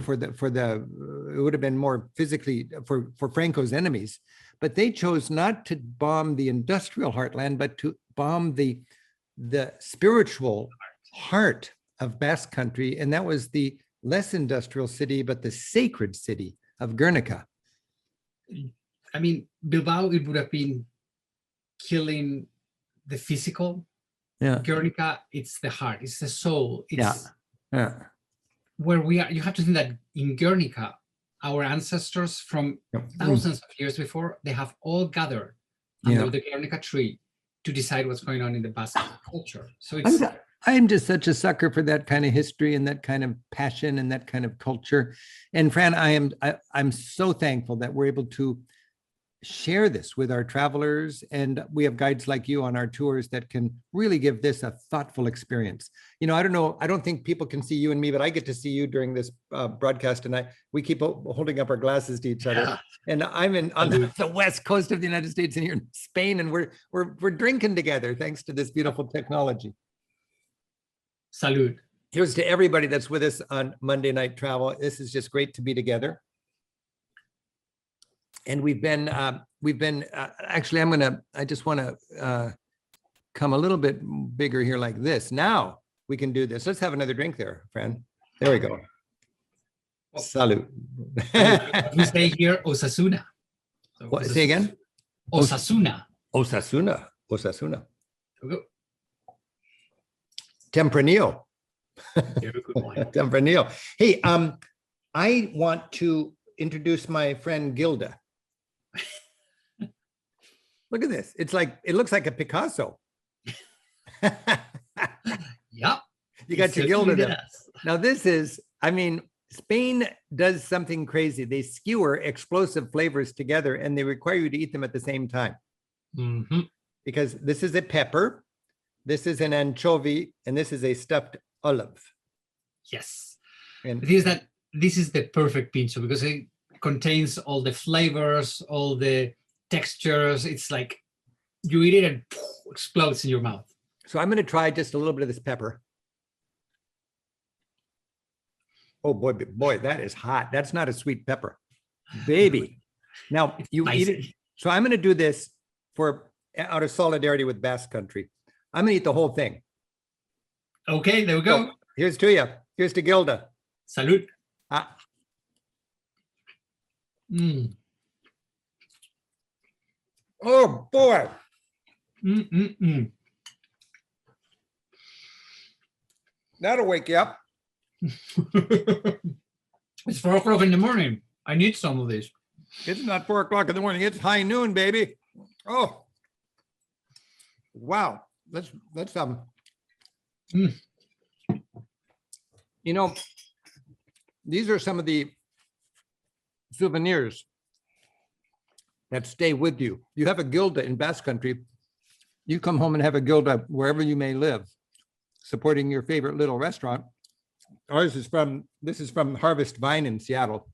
would have been more physically for Franco's enemies. But they chose not to bomb the industrial heartland, but to bomb the spiritual heart of Basque Country, and that was the less industrial city, but the sacred city of Guernica. I mean, Bilbao, it would have been killing the physical. Yeah. Guernica, it's the heart, it's the soul. It's where we are. You have to think that in Guernica, our ancestors from thousands of years before, they have all gathered under the Guernica tree to decide what's going on in the Basque culture. So I'm just such a sucker for that kind of history and that kind of passion and that kind of culture. And Fran, I'm so thankful that we're able to share this with our travelers, and we have guides like you on our tours that can really give this a thoughtful experience. I don't think people can see you and me, but I get to see you during this broadcast, and we keep holding up our glasses to each other. And I'm on the west coast of the United States, and here in Spain, and we're drinking together thanks to this beautiful technology. Salud. Here's to everybody that's with us on Monday Night Travel. This is just great to be together. And we've been actually, I just want to come a little bit bigger here like this. Now we can do this. Let's have another drink there, Fran. There we go. Salud. We say here, Osasuna. What, say again? Osasuna. Osasuna. Tempranillo. Very good one. Tempranillo. Hey, I want to introduce my friend Gilda. Look at this. It looks like a Picasso. Yep. You got your Gilda there. Now this is, Spain does something crazy. They skewer explosive flavors together and they require you to eat them at the same time. Mm-hmm. Because this is a pepper, this is an anchovy, and this is a stuffed olive. Yes. And this is the perfect pincho because contains all the flavors, all the textures. It's like you eat it and explodes in your mouth. So I'm going to try just a little bit of this pepper. Oh boy, that is hot. That's not a sweet pepper, baby. Now you eat it. So I'm going to do this out of solidarity with Basque Country. I'm going to eat the whole thing. Okay, there we go. So, here's to you. Here's to Gilda. Salud. Ah. Oh boy. That'll wake you up. It's 4 o'clock in the morning. I need some of this. It's not 4 o'clock in the morning. It's high noon, baby. Oh, wow. Let's You know, these are some of the souvenirs that stay with you. You have a Gilda in Basque Country. You come home and have a Gilda wherever you may live, supporting your favorite little restaurant. This is from Harvest Vine in Seattle.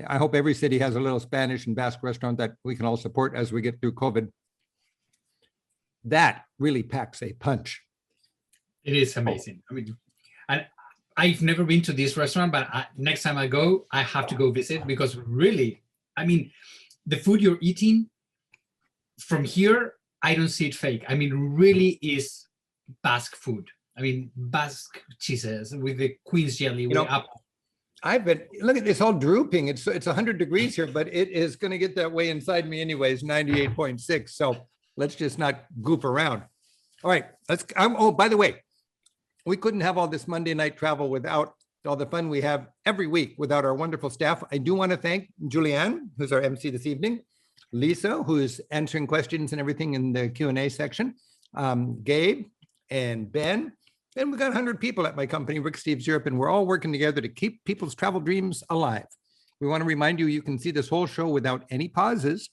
I hope every city has a little Spanish and Basque restaurant that we can all support as we get through COVID. That really packs a punch. It is amazing. I mean, I've never been to this restaurant, but next time I go, I have to go visit because really, I mean, the food you're eating from here, I don't see it fake. I mean, really is Basque food. I mean, Basque cheeses with the Queen's jelly. Look at this all drooping. It's 100 degrees here, but it is going to get that way inside me anyways, 98.6. So let's just not goof around. All right, oh, by the way, we couldn't have all this Monday night travel without all the fun we have every week without our wonderful staff. I do want to thank Julianne, who's our MC this evening, Lisa, who's answering questions and everything in the Q&A section, Gabe and Ben. And we got 100 people at my company, Rick Steves Europe, and we're all working together to keep people's travel dreams alive. We want to remind you, you can see this whole show without any pauses.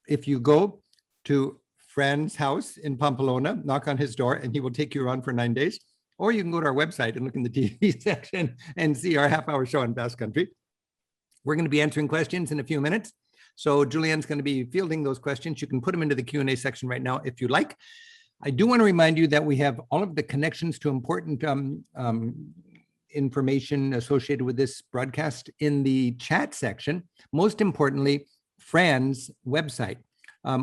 If you go to Fran's house in Pamplona, knock on his door, and he will take you around for 9 days. Or you can go to our website and look in the TV section and see our half-hour show on Basque Country. We're going to be answering questions in a few minutes. So Julianne's going to be fielding those questions. You can put them into the Q&A section right now if you like. I do want to remind you that we have all of the connections to important information associated with this broadcast in the chat section. Most importantly, Fran's website.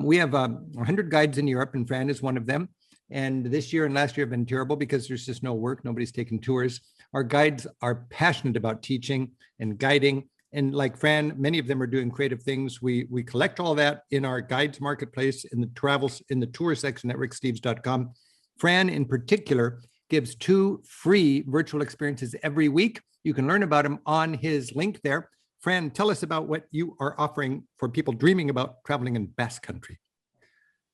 We have 100 guides in Europe, and Fran is one of them. And this year and last year have been terrible because there's just no work. Nobody's taking tours. Our guides are passionate about teaching and guiding. And like Fran, many of them are doing creative things. We collect all that in our guides marketplace, in the tour section at ricksteves.com. Fran in particular gives 2 free virtual experiences every week. You can learn about them on his link there. Fran, tell us about what you are offering for people dreaming about traveling in Basque Country.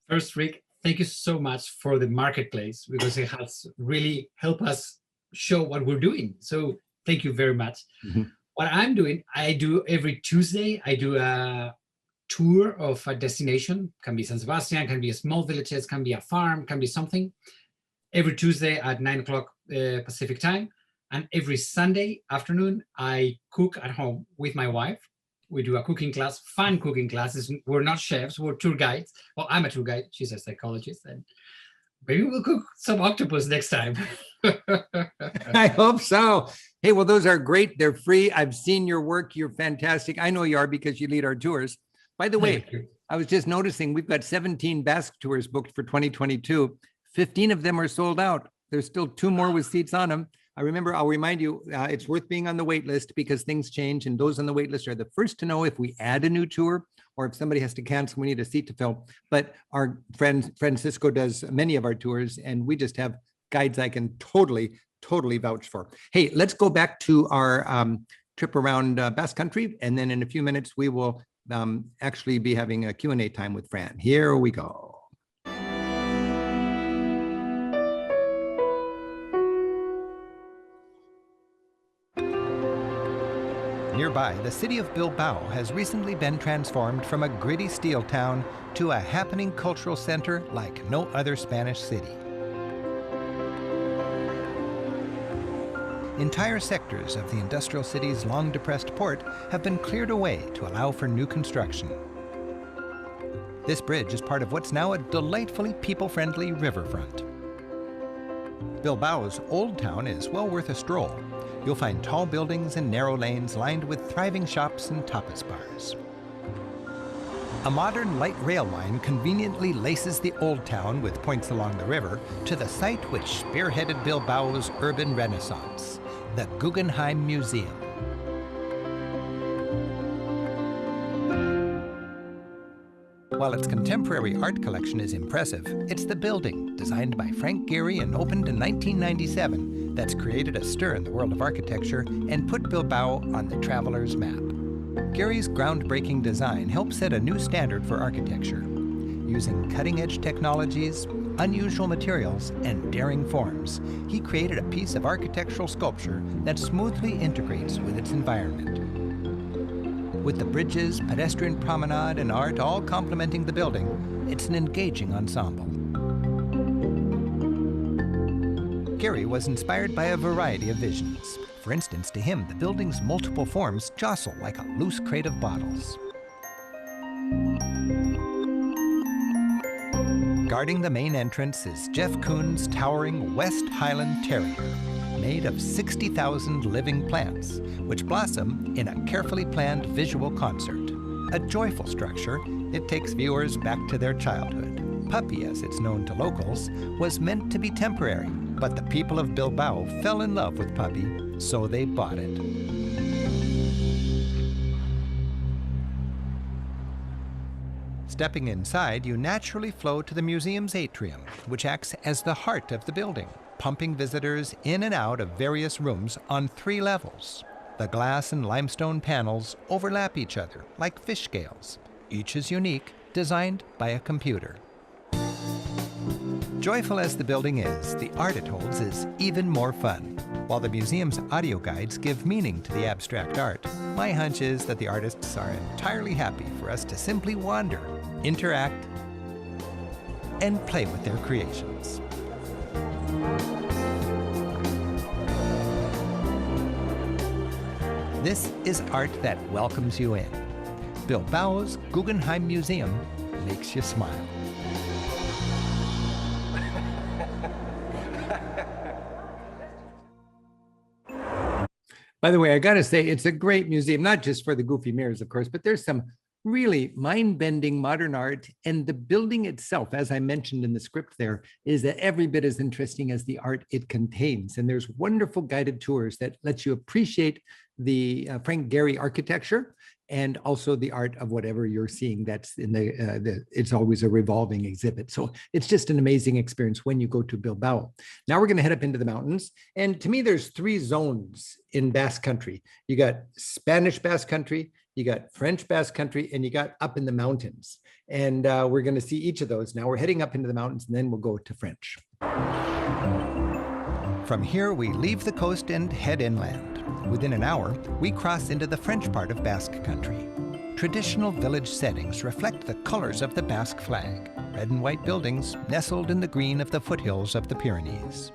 First, Rick, thank you so much for the marketplace because it has really helped us show what we're doing. So thank you very much. Mm-hmm. What I'm doing, I do every Tuesday, I do a tour of a destination. Can be San Sebastián, can be a small villages, can be a farm, can be something. Every Tuesday at 9 o'clock Pacific time. And every Sunday afternoon, I cook at home with my wife. We do a cooking class, fun cooking classes. We're not chefs, we're tour guides. Well, I'm a tour guide, she's a psychologist. And maybe we'll cook some octopus next time. I hope so. Hey, well, those are great. They're free. I've seen your work. You're fantastic. I know you are because you lead our tours. By the way, I was just noticing we've got 17 Basque tours booked for 2022. 15 of them are sold out. There's still 2 more with seats on them. I'll remind you, it's worth being on the wait list because things change, and those on the wait list are the first to know if we add a new tour or if somebody has to cancel, we need a seat to fill. But our friend Francisco does many of our tours, and we just have guides I can totally vouch for. Hey, let's go back to our trip around Basque Country, and then in a few minutes, we will actually be having a Q&A time with Fran. Here we go. Nearby, the city of Bilbao has recently been transformed from a gritty steel town to a happening cultural center like no other Spanish city. entire sectors of the industrial city's long-depressed port have been cleared away to allow for new construction. This bridge is part of what's now a delightfully people-friendly riverfront. Bilbao's Old Town is well worth a stroll. You'll find tall buildings and narrow lanes lined with thriving shops and tapas bars. A modern light rail line conveniently laces the Old Town with points along the river to the site which spearheaded Bilbao's urban renaissance, the Guggenheim Museum. While its contemporary art collection is impressive, it's the building, designed by Frank Gehry and opened in 1997, that's created a stir in the world of architecture and put Bilbao on the traveler's map. Gehry's groundbreaking design helped set a new standard for architecture. Using cutting-edge technologies, unusual materials, and daring forms, he created a piece of architectural sculpture that smoothly integrates with its environment. With the bridges, pedestrian promenade, and art all complementing the building, it's an engaging ensemble. Gehry was inspired by a variety of visions. For instance, to him, the building's multiple forms jostle like a loose crate of bottles. Guarding the main entrance is Jeff Koon's towering West Highland Terrier, made of 60,000 living plants, which blossom in a carefully planned visual concert. A joyful structure, it takes viewers back to their childhood. Puppy, as it's known to locals, was meant to be temporary, but the people of Bilbao fell in love with Puppy, so they bought it. Stepping inside, you naturally flow to the museum's atrium, which acts as the heart of the building, pumping visitors in and out of various rooms on 3 levels. The glass and limestone panels overlap each other like fish scales. Each is unique, designed by a computer. Joyful as the building is, the art it holds is even more fun. While the museum's audio guides give meaning to the abstract art, my hunch is that the artists are entirely happy for us to simply wander, interact, and play with their creations. This is art that welcomes you in. Bilbao's Guggenheim Museum makes you smile. By the way, I got to say, it's a great museum, not just for the goofy mirrors, of course, but there's some really mind-bending modern art. And the building itself, as I mentioned in the script there, is every bit as interesting as the art it contains. And there's wonderful guided tours that let you appreciate the Frank Gehry architecture and also the art of whatever you're seeing. That's in it's always a revolving exhibit. So it's just an amazing experience when you go to Bilbao. Now we're going to head up into the mountains. And to me, there's 3 zones in Basque Country. You got Spanish Basque Country, you got French Basque Country, and you got up in the mountains. And we're going to see each of those. Now we're heading up into the mountains, and then we'll go to French. From here, we leave the coast and head inland. Within an hour, we cross into the French part of Basque Country. Traditional village settings reflect the colors of the Basque flag, red and white buildings nestled in the green of the foothills of the Pyrenees.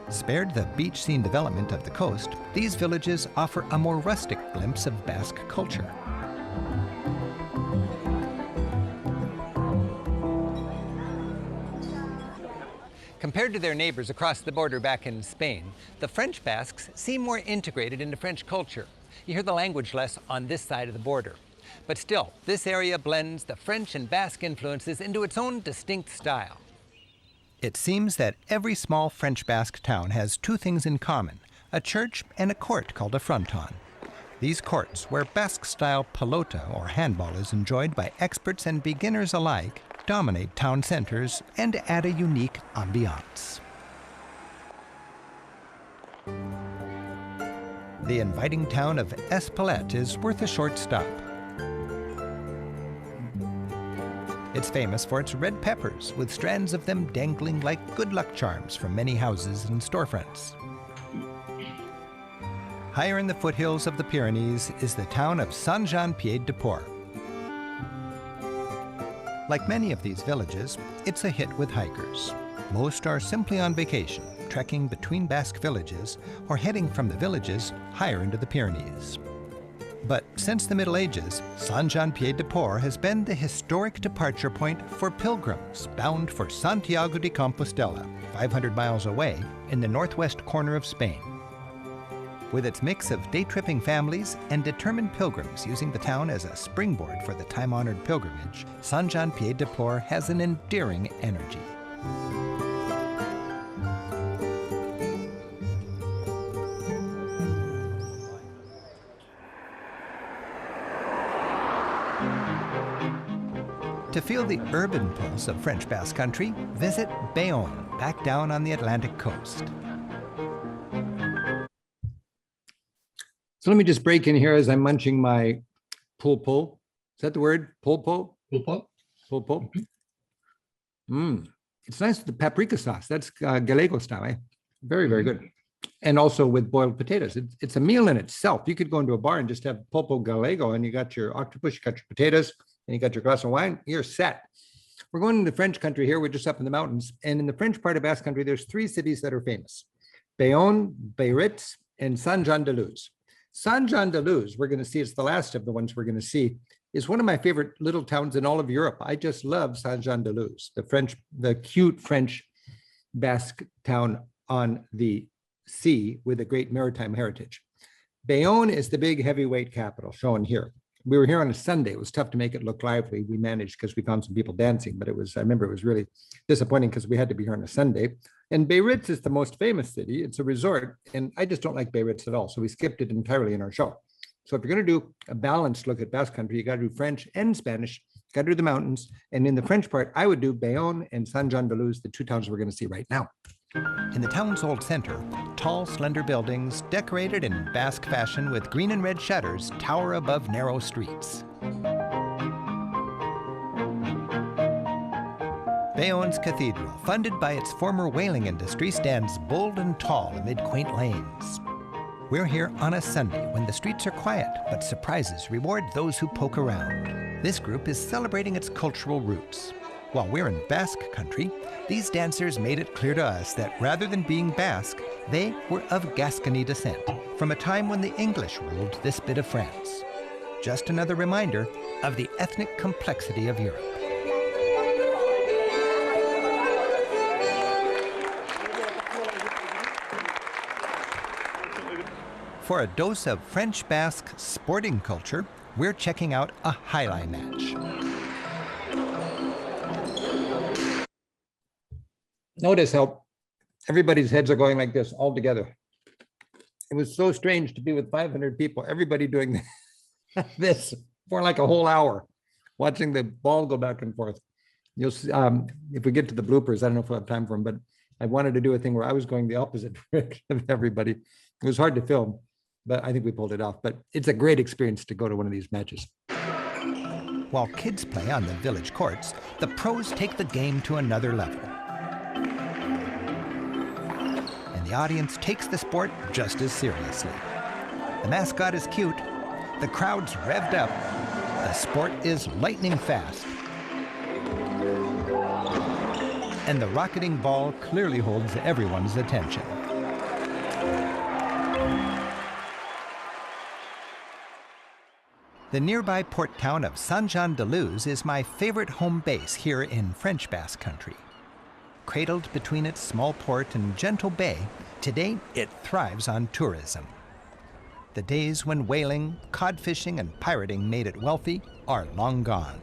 Spared the beach scene development of the coast, these villages offer a more rustic glimpse of Basque culture. Compared to their neighbors across the border back in Spain, the French Basques seem more integrated into French culture. You hear the language less on this side of the border. But still, this area blends the French and Basque influences into its own distinct style. It seems that every small French Basque town has 2 things in common: a church and a court called a fronton. These courts, where Basque-style pelota or handball is enjoyed by experts and beginners alike, dominate town centers and add a unique ambiance. The inviting town of Espelette is worth a short stop. It's famous for its red peppers, with strands of them dangling like good luck charms from many houses and storefronts. Higher in the foothills of the Pyrenees is the town of Saint-Jean-Pied-de-Port. Like many of these villages, it's a hit with hikers. Most are simply on vacation, trekking between Basque villages or heading from the villages higher into the Pyrenees. But since the Middle Ages, Saint-Jean-Pied-de-Port has been the historic departure point for pilgrims bound for Santiago de Compostela, 500 miles away in the northwest corner of Spain. With its mix of day-tripping families and determined pilgrims using the town as a springboard for the time-honored pilgrimage, Saint-Jean-Pied-de-Port has an endearing energy. To feel the urban pulse of French Basque Country, visit Bayonne, back down on the Atlantic coast. So let me just break in here as I'm munching my pulpo. Is that the word? Pulpo? Pulpo. Pulpo. It's nice with the paprika sauce. That's Gallego style, eh? Very, very good. And also with boiled potatoes. It's a meal in itself. You could go into a bar and just have pulpo Gallego, and you got your octopus, you got your potatoes, and you got your glass of wine, you're set. We're going into French country here. We're just up in the mountains. And in the French part of Basque Country, there's 3 cities that are famous: Bayonne, Biarritz, and Saint-Jean-de-Luz. Saint-Jean-de-Luz, we're going to see, it's the last of the ones we're going to see, is one of my favorite little towns in all of Europe. I just love Saint-Jean-de-Luz, the cute French Basque town on the sea with a great maritime heritage. Bayonne is the big heavyweight capital shown here. We were here on a Sunday. It was tough to make it look lively. We managed because we found some people dancing, but I remember it was really disappointing because we had to be here on a Sunday. And Biarritz is the most famous city. It's a resort, and I just don't like Biarritz at all. So we skipped it entirely in our show. So if you're going to do a balanced look at Basque Country, you got to do French and Spanish, got to do the mountains. And in the French part, I would do Bayonne and Saint-Jean-de-Luz, the 2 towns we're going to see right now. In the town's old center, tall, slender buildings decorated in Basque fashion with green and red shutters tower above narrow streets. Bayonne's cathedral, funded by its former whaling industry, stands bold and tall amid quaint lanes. We're here on a Sunday when the streets are quiet, but surprises reward those who poke around. This group is celebrating its cultural roots. While we're in Basque Country, these dancers made it clear to us that rather than being Basque, they were of Gascony descent, from a time when the English ruled this bit of France. Just another reminder of the ethnic complexity of Europe. For a dose of French Basque sporting culture, we're checking out a alai match. Notice how everybody's heads are going like this all together. It was so strange to be with 500 people, everybody doing this for like a whole hour, watching the ball go back and forth. You'll see, if we get to the bloopers, I don't know if we'll have time for them, but I wanted to do a thing where I was going the opposite direction of everybody. It was hard to film, but I think we pulled it off. But it's a great experience to go to one of these matches. While kids play on the village courts, the pros take the game to another level. And the audience takes the sport just as seriously. The mascot is cute, the crowd's revved up, the sport is lightning fast. And the rocketing ball clearly holds everyone's attention. The nearby port town of Saint-Jean-de-Luz is my favorite home base here in French Basque Country. Cradled between its small port and gentle bay, today it thrives on tourism. The days when whaling, cod fishing, and pirating made it wealthy are long gone.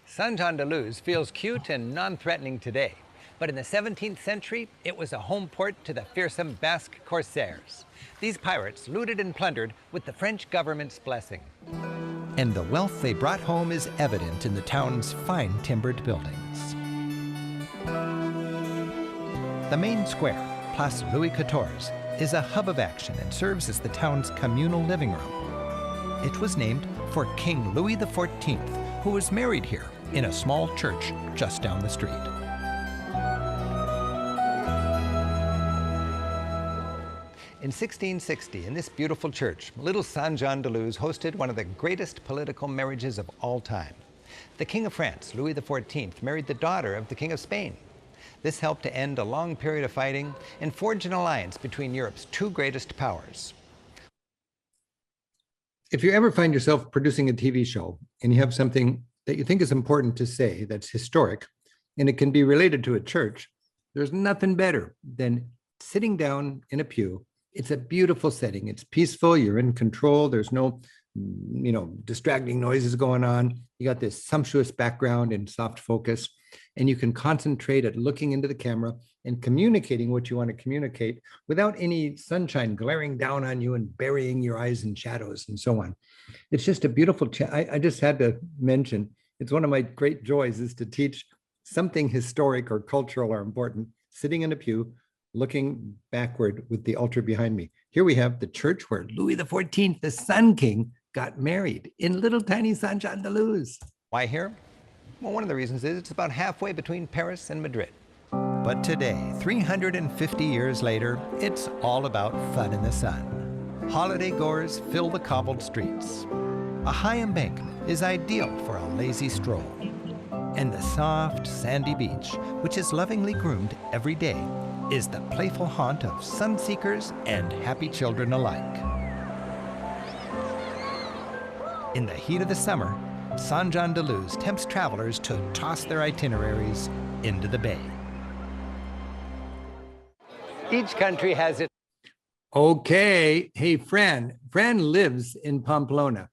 Saint-Jean-de-Luz feels cute and non-threatening today, but in the 17th century, it was a home port to the fearsome Basque corsairs. These pirates looted and plundered with the French government's blessing. And the wealth they brought home is evident in the town's fine timbered buildings. The main square, Place Louis XIV, is a hub of action and serves as the town's communal living room. It was named for King Louis XIV, who was married here in a small church just down the street. In 1660, in this beautiful church, little Saint-Jean-de-Luz hosted one of the greatest political marriages of all time. The King of France, Louis XIV, married the daughter of the King of Spain. This helped to end a long period of fighting and forge an alliance between Europe's two greatest powers. If you ever find yourself producing a TV show and you have something that you think is important to say that's historic, and it can be related to a church, there's nothing better than sitting down in a pew. It's a beautiful setting. It's peaceful. You're in control. There's no, distracting noises going on. You got this sumptuous background and soft focus, and you can concentrate at looking into the camera and communicating what you want to communicate without any sunshine glaring down on you and burying your eyes in shadows and so on. It's just a beautiful, I just had to mention, it's one of my great joys is to teach something historic or cultural or important, sitting in a pew, looking backward with the altar behind me. Here we have the church where Louis XIV, the Sun King, got married in little tiny Saint-Jean-de-Luz. Why here? Well, one of the reasons is it's about halfway between Paris and Madrid. But today, 350 years later, it's all about fun in the sun. Holiday goers fill the cobbled streets. A high embankment is ideal for a lazy stroll. And the soft, sandy beach, which is lovingly groomed every day, is the playful haunt of sun-seekers and happy children alike. In the heat of the summer, Saint-Jean-de-Luz tempts travelers to toss their itineraries into the bay. Each country has its... Okay, hey, Fran lives in Pamplona.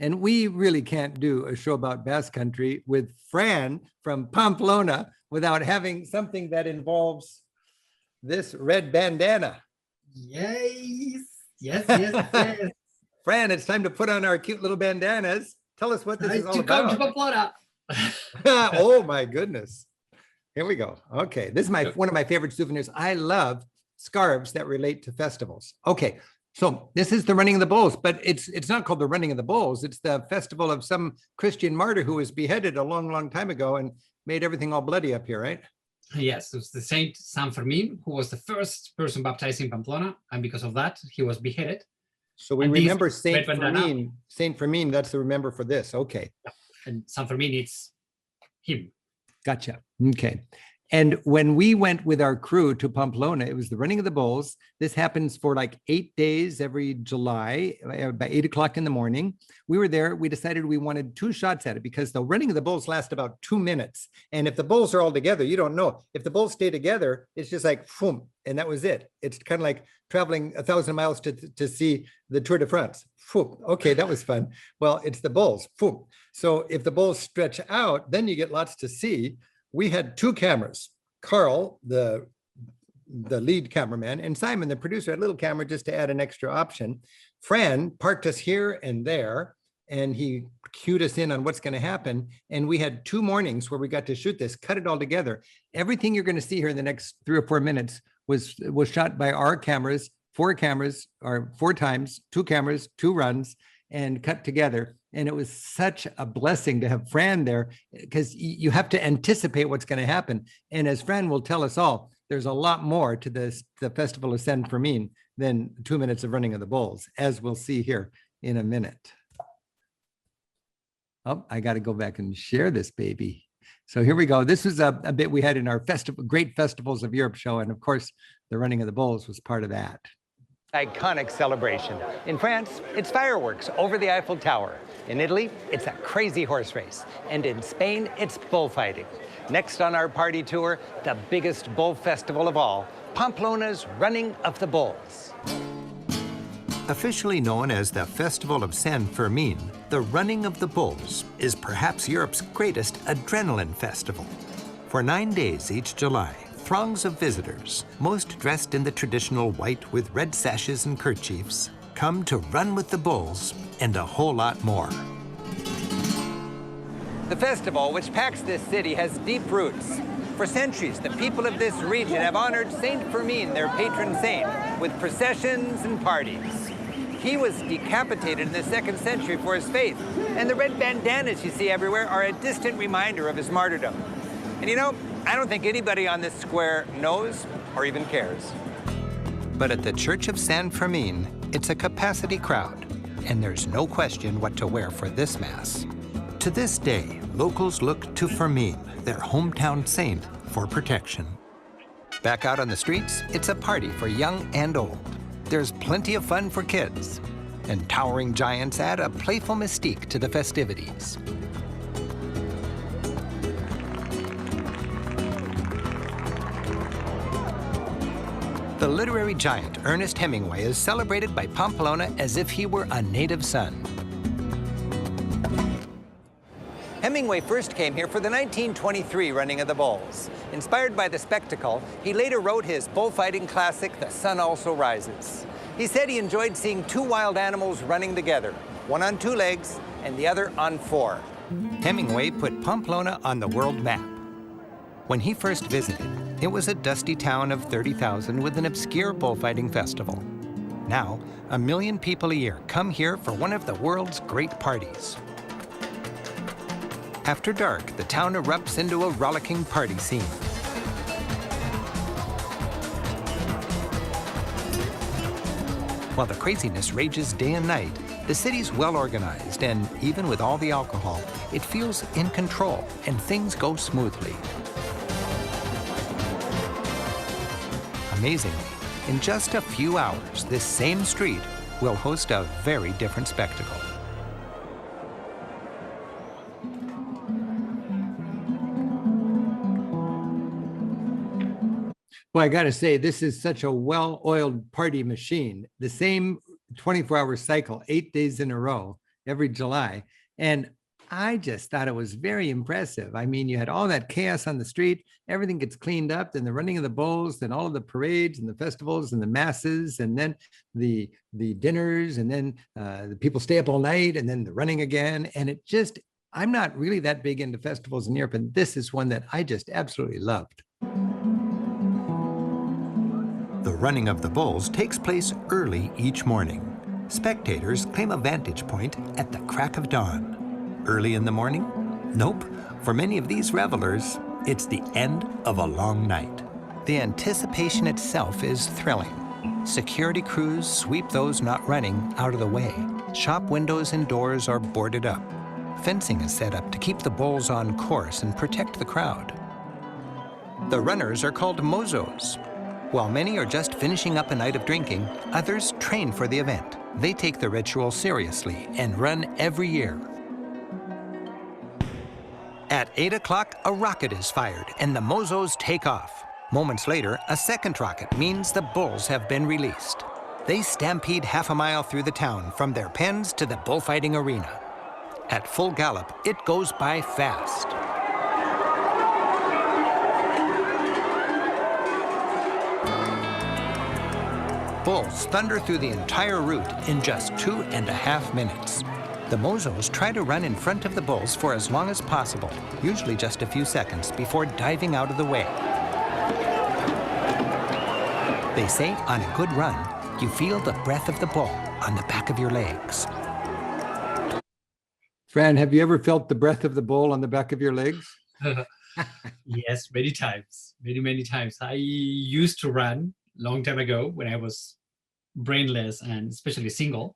And we really can't do a show about Basque Country with Fran from Pamplona without having something that involves this red bandana. Yes. Fran, it's time to put on our cute little bandanas. Tell us what this is all to about. come to Pamplona. Oh my goodness. Here we go. Okay, this is one of my favorite souvenirs. I love scarves that relate to festivals. Okay, so this is the Running of the Bulls, but it's not called the Running of the Bulls. It's the festival of some Christian martyr who was beheaded a long, long time ago and made everything all bloody up here, right? Yes, it was the Saint San Fermin, who was the first person baptized in Pamplona, and because of that, he was beheaded. So we remember Saint Fermin. Saint Fermin, that's the remember for this. Okay. And San Fermin, it's him. Gotcha. Okay. And when we went with our crew to Pamplona, it was the Running of the Bulls. This happens for like 8 days every July, by 8 o'clock in the morning. We were there. We decided we wanted 2 shots at it because the Running of the Bulls lasts about 2 minutes. And if the bulls are all together, you don't know. If the bulls stay together, it's just like, boom, and that was it. It's kind of like traveling 1,000 miles to see the Tour de France. Boom. Okay, that was fun. Well, it's the bulls. Boom. So if the bulls stretch out, then you get lots to see. We had 2 cameras. Carl, the lead cameraman, and Simon, the producer, had a little camera just to add an extra option. Fran parked us here and there, and he cued us in on what's going to happen. And we had 2 mornings where we got to shoot this, cut it all together. Everything you're going to see here in the next 3 or 4 minutes was shot by our cameras, 4 cameras, or 4 times, 2 cameras, 2 runs, and cut together. And it was such a blessing to have Fran there because you have to anticipate what's going to happen. And as Fran will tell us all, there's a lot more to the Festival of San Fermin than 2 minutes of Running of the Bulls, as we'll see here in a minute. Oh, I got to go back and share this baby. So here we go. This was a bit we had in our Great Festivals of Europe show. And of course, the Running of the Bulls was part of that. Iconic celebration. In France, it's fireworks over the Eiffel Tower. In Italy, it's a crazy horse race. And in Spain, it's bullfighting. Next on our party tour, the biggest bull festival of all, Pamplona's Running of the Bulls. Officially known as the Festival of San Fermin, the Running of the Bulls is perhaps Europe's greatest adrenaline festival. For 9 days each July, throngs of visitors, most dressed in the traditional white with red sashes and kerchiefs, come to run with the bulls and a whole lot more. The festival, which packs this city, has deep roots. For centuries, the people of this region have honored Saint Fermin, their patron saint, with processions and parties. He was decapitated in the 2nd century for his faith, and the red bandanas you see everywhere are a distant reminder of his martyrdom. And you know, I don't think anybody on this square knows or even cares. But at the Church of San Fermin, it's a capacity crowd, and there's no question what to wear for this Mass. To this day, locals look to Fermin, their hometown saint, for protection. Back out on the streets, it's a party for young and old. There's plenty of fun for kids, and towering giants add a playful mystique to the festivities. The literary giant Ernest Hemingway is celebrated by Pamplona as if he were a native son. Hemingway first came here for the 1923 running of the bulls. Inspired by the spectacle, he later wrote his bullfighting classic, The Sun Also Rises. He said he enjoyed seeing two wild animals running together, one on two legs and the other on four. Hemingway put Pamplona on the world map. When he first visited, it was a dusty town of 30,000 with an obscure bullfighting festival. Now, 1 million people a year come here for one of the world's great parties. After dark, the town erupts into a rollicking party scene. While the craziness rages day and night, the city's well organized, and even with all the alcohol, it feels in control and things go smoothly. Amazingly, in just a few hours, this same street will host a very different spectacle. Well, I got to say, this is such a well-oiled party machine. The same 24-hour cycle, 8 days in a row, every July. And I just thought it was very impressive. I mean, you had all that chaos on the street, everything gets cleaned up, then the running of the bulls, then all of the parades and the festivals and the masses, and then the dinners, and then the people stay up all night, and then the running again. And it just, I'm not really that big into festivals in Europe, and this is one that I just absolutely loved. The running of the bulls takes place early each morning. Spectators claim a vantage point at the crack of dawn. Early in the morning? Nope. For many of these revelers, it's the end of a long night. The anticipation itself is thrilling. Security crews sweep those not running out of the way. Shop windows and doors are boarded up. Fencing is set up to keep the bulls on course and protect the crowd. The runners are called mozos. While many are just finishing up a night of drinking, others train for the event. They take the ritual seriously and run every year. At 8 o'clock, a rocket is fired and the mozos take off. Moments later, a second rocket means the bulls have been released. They stampede half a mile through the town from their pens to the bullfighting arena. At full gallop, it goes by fast. Bulls thunder through the entire route in just 2.5 minutes. The mozos try to run in front of the bulls for as long as possible, usually just a few seconds, before diving out of the way. They say on a good run, you feel the breath of the bull on the back of your legs. Fran, have you ever felt the breath of the bull on the back of your legs? Yes, many times, many times. I used to run a long time ago when I was brainless and especially single.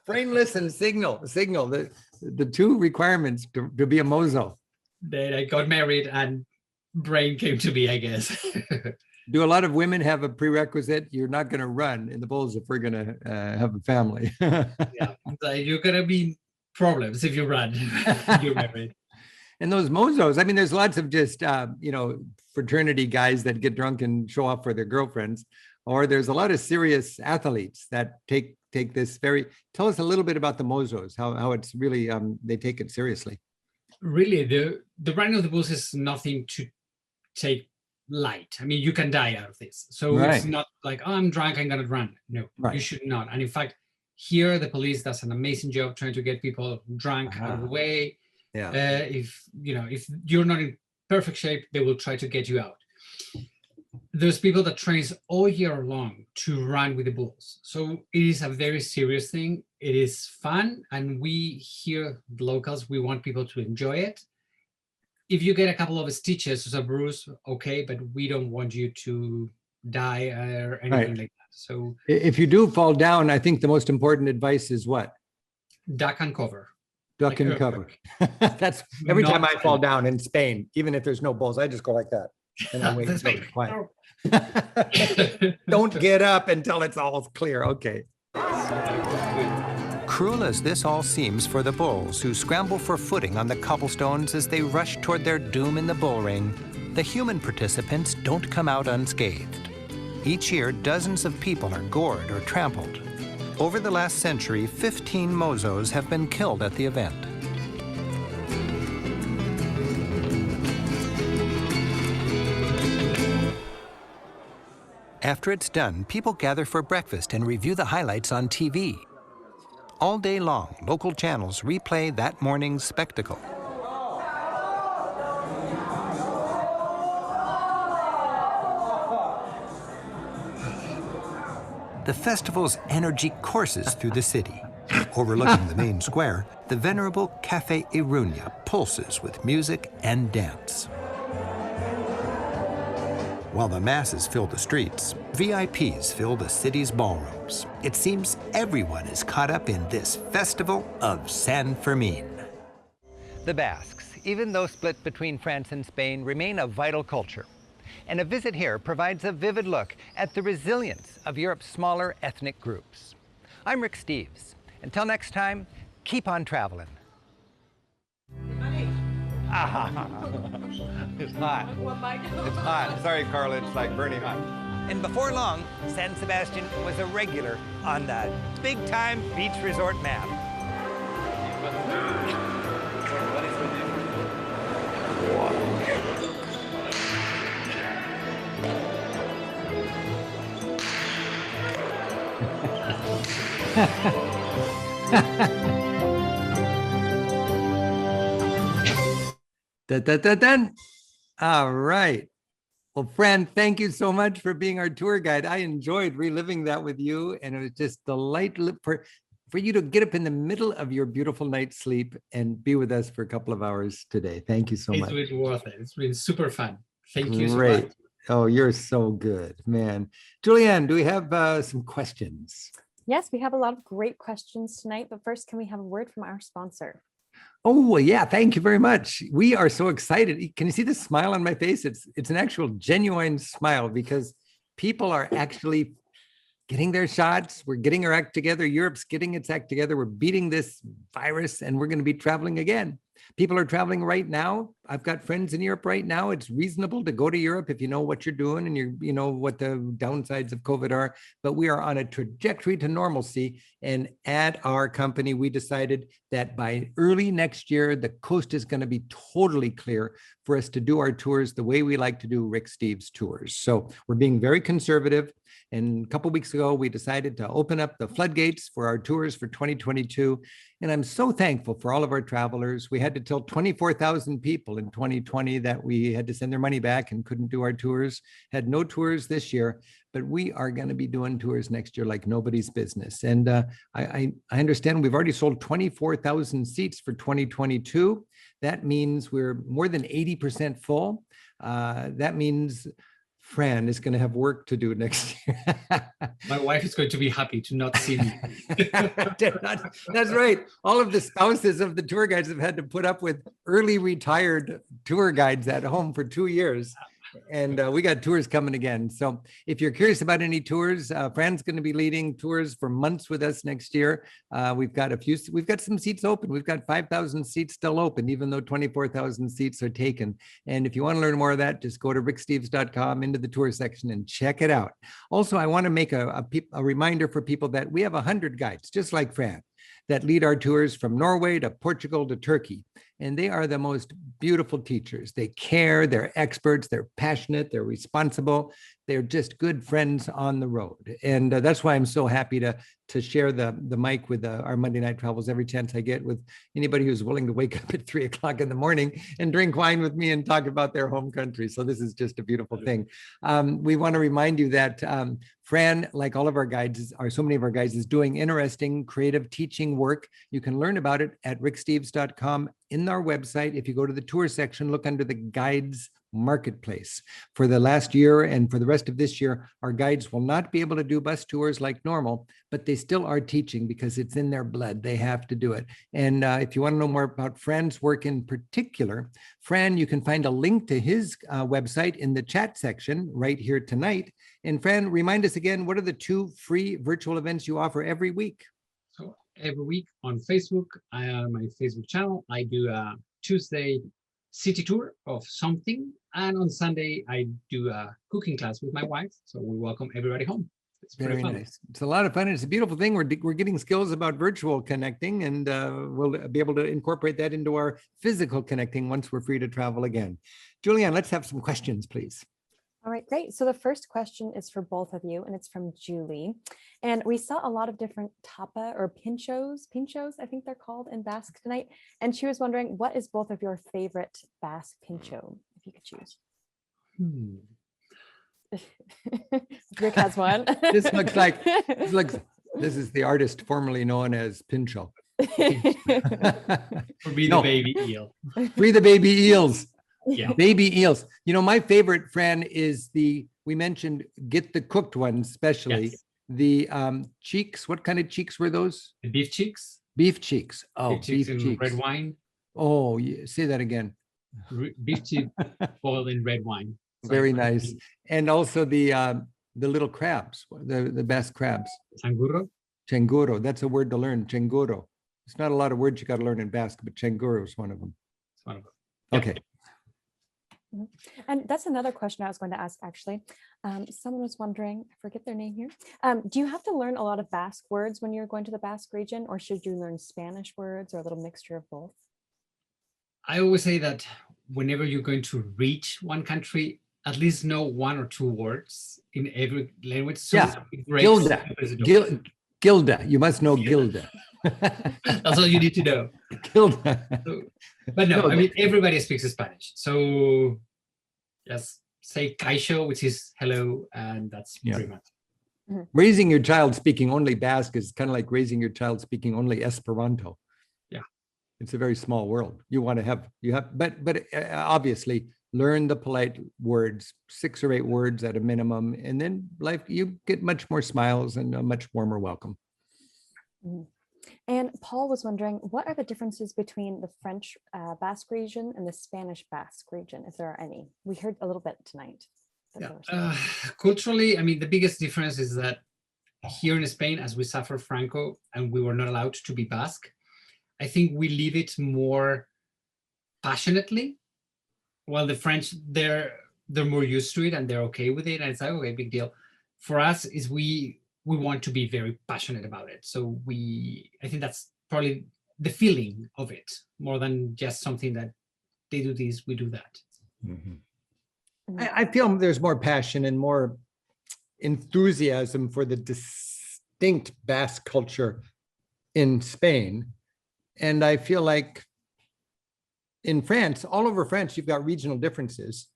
Brainless and signal, the two requirements to be a mozo. Then I got married and brain came to me, I guess. Do a lot of women have a prerequisite? You're not going to run in the bulls if we're going to have a family. Yeah, so you're going to be problems if you run. You're married. And those mozos, I mean, there's lots of just, fraternity guys that get drunk and show off for their girlfriends. Or there's a lot of serious athletes that take this very, tell us a little bit about the mozos, how it's really, they take it seriously. Really, the running of the bulls is nothing to take light. I mean, you can die out of this. So Right. It's not like, oh, I'm drunk, I'm going to run. No, Right. You should not. And in fact, here, the police does an amazing job trying to get people drunk out of the way. Yeah. If you're not in perfect shape, they will try to get you out. There's people that trains all year long to run with the bulls. So it is a very serious thing. It is fun. And we here, the locals, we want people to enjoy it. If you get a couple of stitches or a bruise, okay, but we don't want you to die or anything like that. So If you do fall down, I think the most important advice is what? duck and cover. Duck Like and cover. That's every Not time I fall fun. down in Spain, even if there's no bulls, I just go like that. And I'll wait This until way. it's quiet. Don't get up until it's all clear. Okay. Cruel as this all seems for the bulls who scramble for footing on the cobblestones as they rush toward their doom in the bull ring, the human participants don't come out unscathed. Each year, dozens of people are gored or trampled. Over the last century, 15 mozos have been killed at the event. After it's done, people gather for breakfast and review the highlights on TV. All day long, local channels replay that morning's spectacle. The festival's energy courses through the city. Overlooking the main square, the venerable Cafe Iruña pulses with music and dance. While the masses fill the streets, VIPs fill the city's ballrooms. It seems everyone is caught up in this festival of San Fermin. The Basques, even though split between France and Spain, remain a vital culture. And a visit here provides a vivid look at the resilience of Europe's smaller ethnic groups. I'm Rick Steves. Until next time, keep on traveling. It's hot. It's hot. Sorry, Carla, it's like burning hot. And before long, San Sebastián was a regular on the big-time beach resort map. Dun, dun, dun, dun. All right. Well, Fran, thank you so much for being our tour guide. I enjoyed reliving that with you, and it was just delightful for you to get up in the middle of your beautiful night's sleep and be with us for a couple of hours today. Thank you so much. It's been worth it. It's been super fun. Thank you so Great. much. Oh, you're so good, man. Julianne, do we have some questions? Yes, we have a lot of great questions tonight, but first, can we have a word from our sponsor? Oh, well, yeah, thank you very much. We are so excited. Can you see the smile on my face? It's an actual genuine smile because people are actually getting their shots. We're getting our act together. Europe's getting its act together. We're beating this virus and we're going to be traveling again. People are traveling right now. I've got friends in Europe right now. It's reasonable to go to Europe if you know what you're doing and you know what the downsides of COVID are. But we are on a trajectory to normalcy. And at our company, we decided that by early next year, the coast is going to be totally clear for us to do our tours the way we like to do Rick Steves tours. So we're being very conservative. And a couple of weeks ago, we decided to open up the floodgates for our tours for 2022. And I'm so thankful for all of our travelers. We had to tell 24,000 people in 2020 that we had to send their money back and couldn't do our tours, had no tours this year, but we are going to be doing tours next year like nobody's business. And I understand we've already sold 24,000 seats for 2022. That means we're more than 80% full. That means Fran is going to have work to do next year. My wife is going to be happy to not see me. That's right. All of the spouses of the tour guides have had to put up with early retired tour guides at home for 2 years. And we got tours coming again. So if you're curious about any tours, Fran's going to be leading tours for months with us next year. We've got some seats open. We've got 5,000 seats still open, even though 24,000 seats are taken. And if you want to learn more of that, just go to ricksteves.com into the tour section and check it out. Also, I want to make a reminder for people that we have 100 guides, just like Fran, that lead our tours from Norway to Portugal to Turkey. And they are the most beautiful teachers. They care, they're experts, they're passionate, they're responsible. They're just good friends on the road. And that's why I'm so happy to share the mic with our Monday Night Travels every chance I get with anybody who's willing to wake up at 3 o'clock in the morning and drink wine with me and talk about their home country. So this is just a beautiful thing. We want to remind you that Fran, like all of our guides, so many of our guides, is doing interesting, creative teaching work. You can learn about it at ricksteves.com in our website. If you go to the tour section, look under the guides marketplace. For the last year and for the rest of this year, our guides will not be able to do bus tours like normal, but they still are teaching because it's in their blood. They have to do it. And if you want to know more about Fran's work in particular, Fran, you can find a link to his website in the chat section right here tonight. And Fran, remind us again, what are the 2 free virtual events you offer every week? So every week on Facebook, my Facebook channel, I do a Tuesday city tour of something, and on Sunday I do a cooking class with my wife. So we welcome everybody home. It's very nice. It's a lot of fun. It's a beautiful thing. We're getting skills about virtual connecting, and we'll be able to incorporate that into our physical connecting once we're free to travel again. Julianne, let's have some questions, please. All right, great. So the first question is for both of you, and it's from Julie. And we saw a lot of different tapa or pinchos, I think they're called in Basque tonight. And she was wondering, what is both of your favorite Basque pincho, if you could choose? Rick has one. This is the artist formerly known as Pincho. For me, the baby eel. Free the baby eels. Yeah. Baby eels. You know, my favorite, Fran, is we mentioned get the cooked ones, especially. Yes. The cheeks. What kind of cheeks were those? The beef cheeks. Beef cheeks. Oh, beef cheeks in red wine. Oh, yeah. Say that again. Beef cheeks boiled in red wine. Very nice. And also the little crabs, the Basque crabs. Changuro. Changuro. That's a word to learn. Changuro. It's not a lot of words you got to learn in Basque, but changuro is one of them. It's one of them. Okay. And that's another question I was going to ask, actually. Someone was wondering, I forget their name here. Do you have to learn a lot of Basque words when you're going to the Basque region, or should you learn Spanish words or a little mixture of both? I always say that whenever you're going to reach one country, at least know 1 or 2 words in every language. So Gilda. You must know Gilda. That's all you need to know. Gilda. But no, I mean, everybody speaks Spanish. So just say caixo, which is hello, and that's pretty much. Raising your child speaking only Basque is kind of like raising your child speaking only Esperanto. Yeah. It's a very small world. But obviously learn the polite words, 6 or 8 words at a minimum, and then you get much more smiles and a much warmer welcome. And Paul was wondering, what are the differences between the French Basque region and the Spanish Basque region, if there are any? We heard a little bit tonight. Culturally, I mean, the biggest difference is that here in Spain, as we suffered Franco and we were not allowed to be Basque, I think we live it more passionately, while the French, they're more used to it and they're okay with it. And it's like, okay, big deal. For us, is we want to be very passionate about it. So I think that's probably the feeling of it, more than just something that they do this, we do that. I feel there's more passion and more enthusiasm for the distinct Basque culture in Spain. And I feel like in France, all over France, you've got regional differences.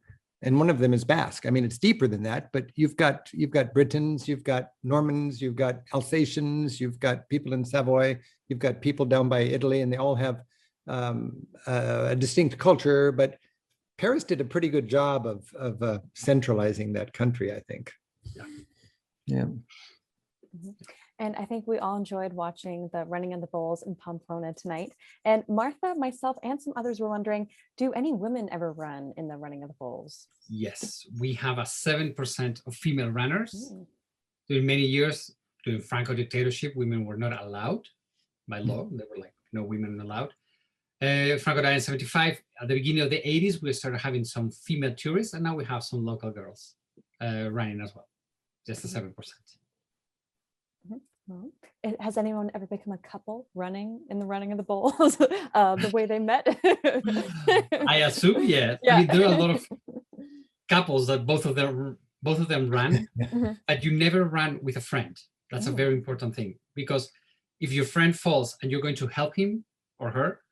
And one of them is Basque. I mean, it's deeper than that, but you've got Britons, you've got Normans, you've got Alsatians, you've got people in Savoy, you've got people down by Italy, and they all have a distinct culture. But Paris did a pretty good job of centralizing that country, I think. Yeah. And I think we all enjoyed watching the Running of the Bulls in Pamplona tonight. And Martha, myself, and some others were wondering, do any women ever run in the Running of the Bulls? Yes, we have a 7% of female runners. During many years, during Franco dictatorship, women were not allowed by law. They were like, no women allowed. Franco died in 75. At the beginning of the 80s, we started having some female tourists, and now we have some local girls running as well, just the 7%. Well, has anyone ever become a couple running in the Running of the Bulls, the way they met? I assume, yeah. I mean, there are a lot of couples that both of them run, but you never run with a friend. That's a very important thing, because if your friend falls and you're going to help him or her,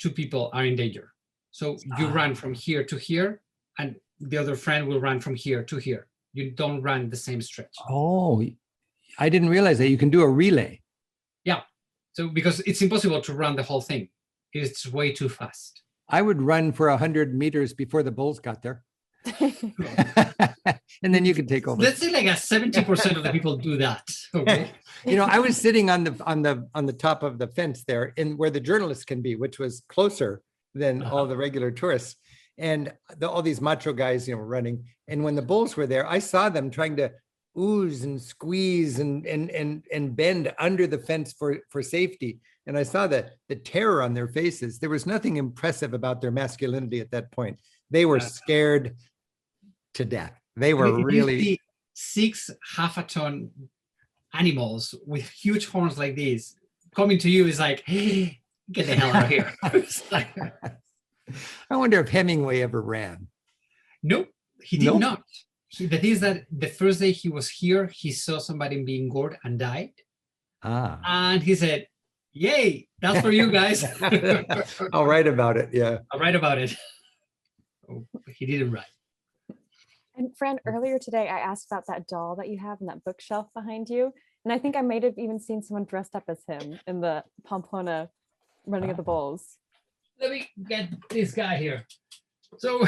2 people are in danger. So you run from here to here, and the other friend will run from here to here. You don't run the same stretch. Oh, I didn't realize that you can do a relay. Yeah. So because it's impossible to run the whole thing. It's way too fast. I would run for 100 meters before the bulls got there. And then you can take over. Let's say like 70% of the people do that. Okay. You know, I was sitting on the top of the fence there, in where the journalists can be, which was closer than all the regular tourists, and all these macho guys, you know, running. And when the bulls were there, I saw them trying to ooze and squeeze and bend under the fence for safety. And I saw the terror on their faces. There was nothing impressive about their masculinity at that point. They were scared to death. They were really 6 half-a-ton animals with huge horns like this coming to you is like, hey, get the hell out of here. I wonder if Hemingway ever ran. Nope, he did not. The thing is that the first day he was here, he saw somebody being gored and died. And he said, yay, that's for you guys. I'll write about it. Yeah. I'll write about it. Oh, he didn't write. And Fran, earlier today, I asked about that doll that you have in that bookshelf behind you. And I think I might have even seen someone dressed up as him in the Pamplona running of the bulls. Let me get this guy here. So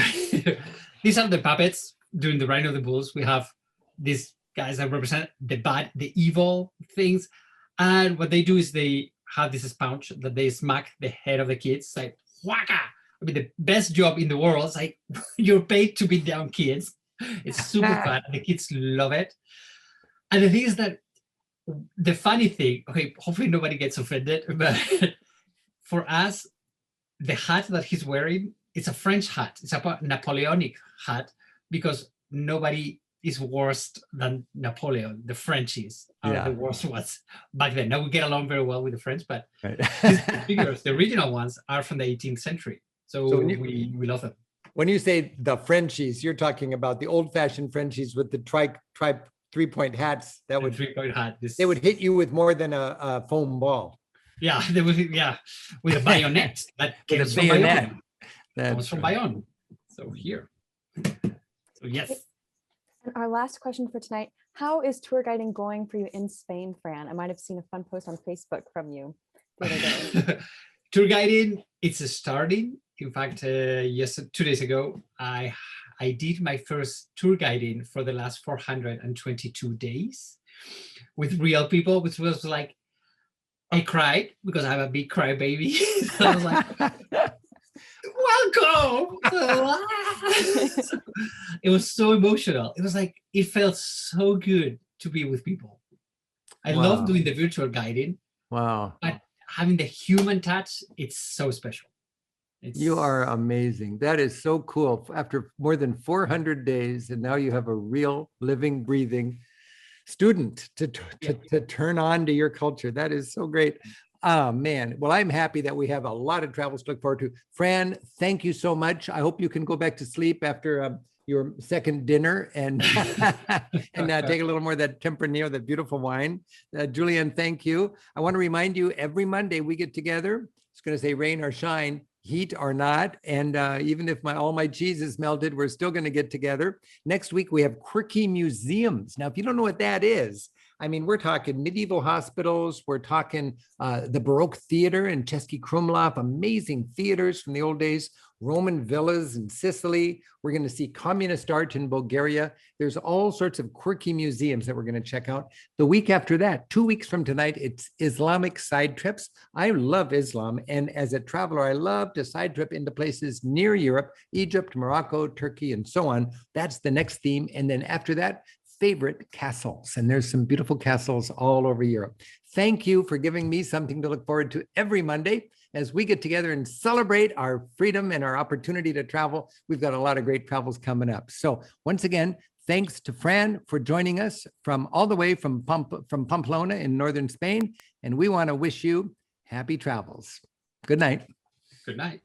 these are the puppets during the riding of the bulls. We have these guys that represent the bad, the evil things. And what they do is they have this sponge that they smack the head of the kids, like, whaka! I mean, the best job in the world. It's like, you're paid to beat down kids. It's super fun. The kids love it. And the thing is that the funny thing, okay, hopefully nobody gets offended, but for us, the hat that he's wearing, it's a French hat. It's a Napoleonic hat, because nobody is worse than Napoleon. The Frenchies are the worst ones back then. Now we get along very well with the French, but these figures, the original ones, are from the 18th century. So we love them. When you say the Frenchies, you're talking about the old-fashioned Frenchies with the three-point hats that would three-point hat. They would hit you with more than a foam ball. Yeah, they would. Yeah, with a bayonet. That came from Bayonne. That was from Bayonne. So here. So yes. And our last question for tonight: how is tour guiding going for you in Spain, Fran? I might have seen a fun post on Facebook from you the other day. Tour guiding, it's starting. In fact, 2 days ago, I did my first tour guiding for the last 422 days with real people, which was like, I cried because I'm a big crybaby. So I was like, welcome. It was so emotional. It was like, it felt so good to be with people. I love doing the virtual guiding. Wow. But having the human touch, it's so special. You are amazing. That is so cool. After more than 400 days, and now you have a real living, breathing student to turn on to your culture. That is so great. Oh, man. Well, I'm happy that we have a lot of travels to look forward to. Fran, thank you so much. I hope you can go back to sleep after your second dinner and take a little more of that Tempranillo, that beautiful wine. Julian, thank you. I want to remind you, every Monday we get together. It's going to say rain or shine, heat or not. And even if all my cheese is melted, we're still going to get together. Next week, we have quirky museums. Now, if you don't know what that is, I mean, we're talking medieval hospitals. We're talking the Baroque theater in Český Krumlov, amazing theaters from the old days, Roman villas in Sicily. We're going to see communist art in Bulgaria. There's all sorts of quirky museums that we're going to check out. The week after that, 2 weeks from tonight, it's Islamic side trips. I love Islam. And as a traveler, I love to side trip into places near Europe, Egypt, Morocco, Turkey, and so on. That's the next theme. And then after that, favorite castles. And there's some beautiful castles all over Europe. Thank you for giving me something to look forward to every Monday as we get together and celebrate our freedom and our opportunity to travel. We've got a lot of great travels coming up. So once again, thanks to Fran for joining us from all the way from Pamplona in northern Spain. And we want to wish you happy travels. Good night. Good night.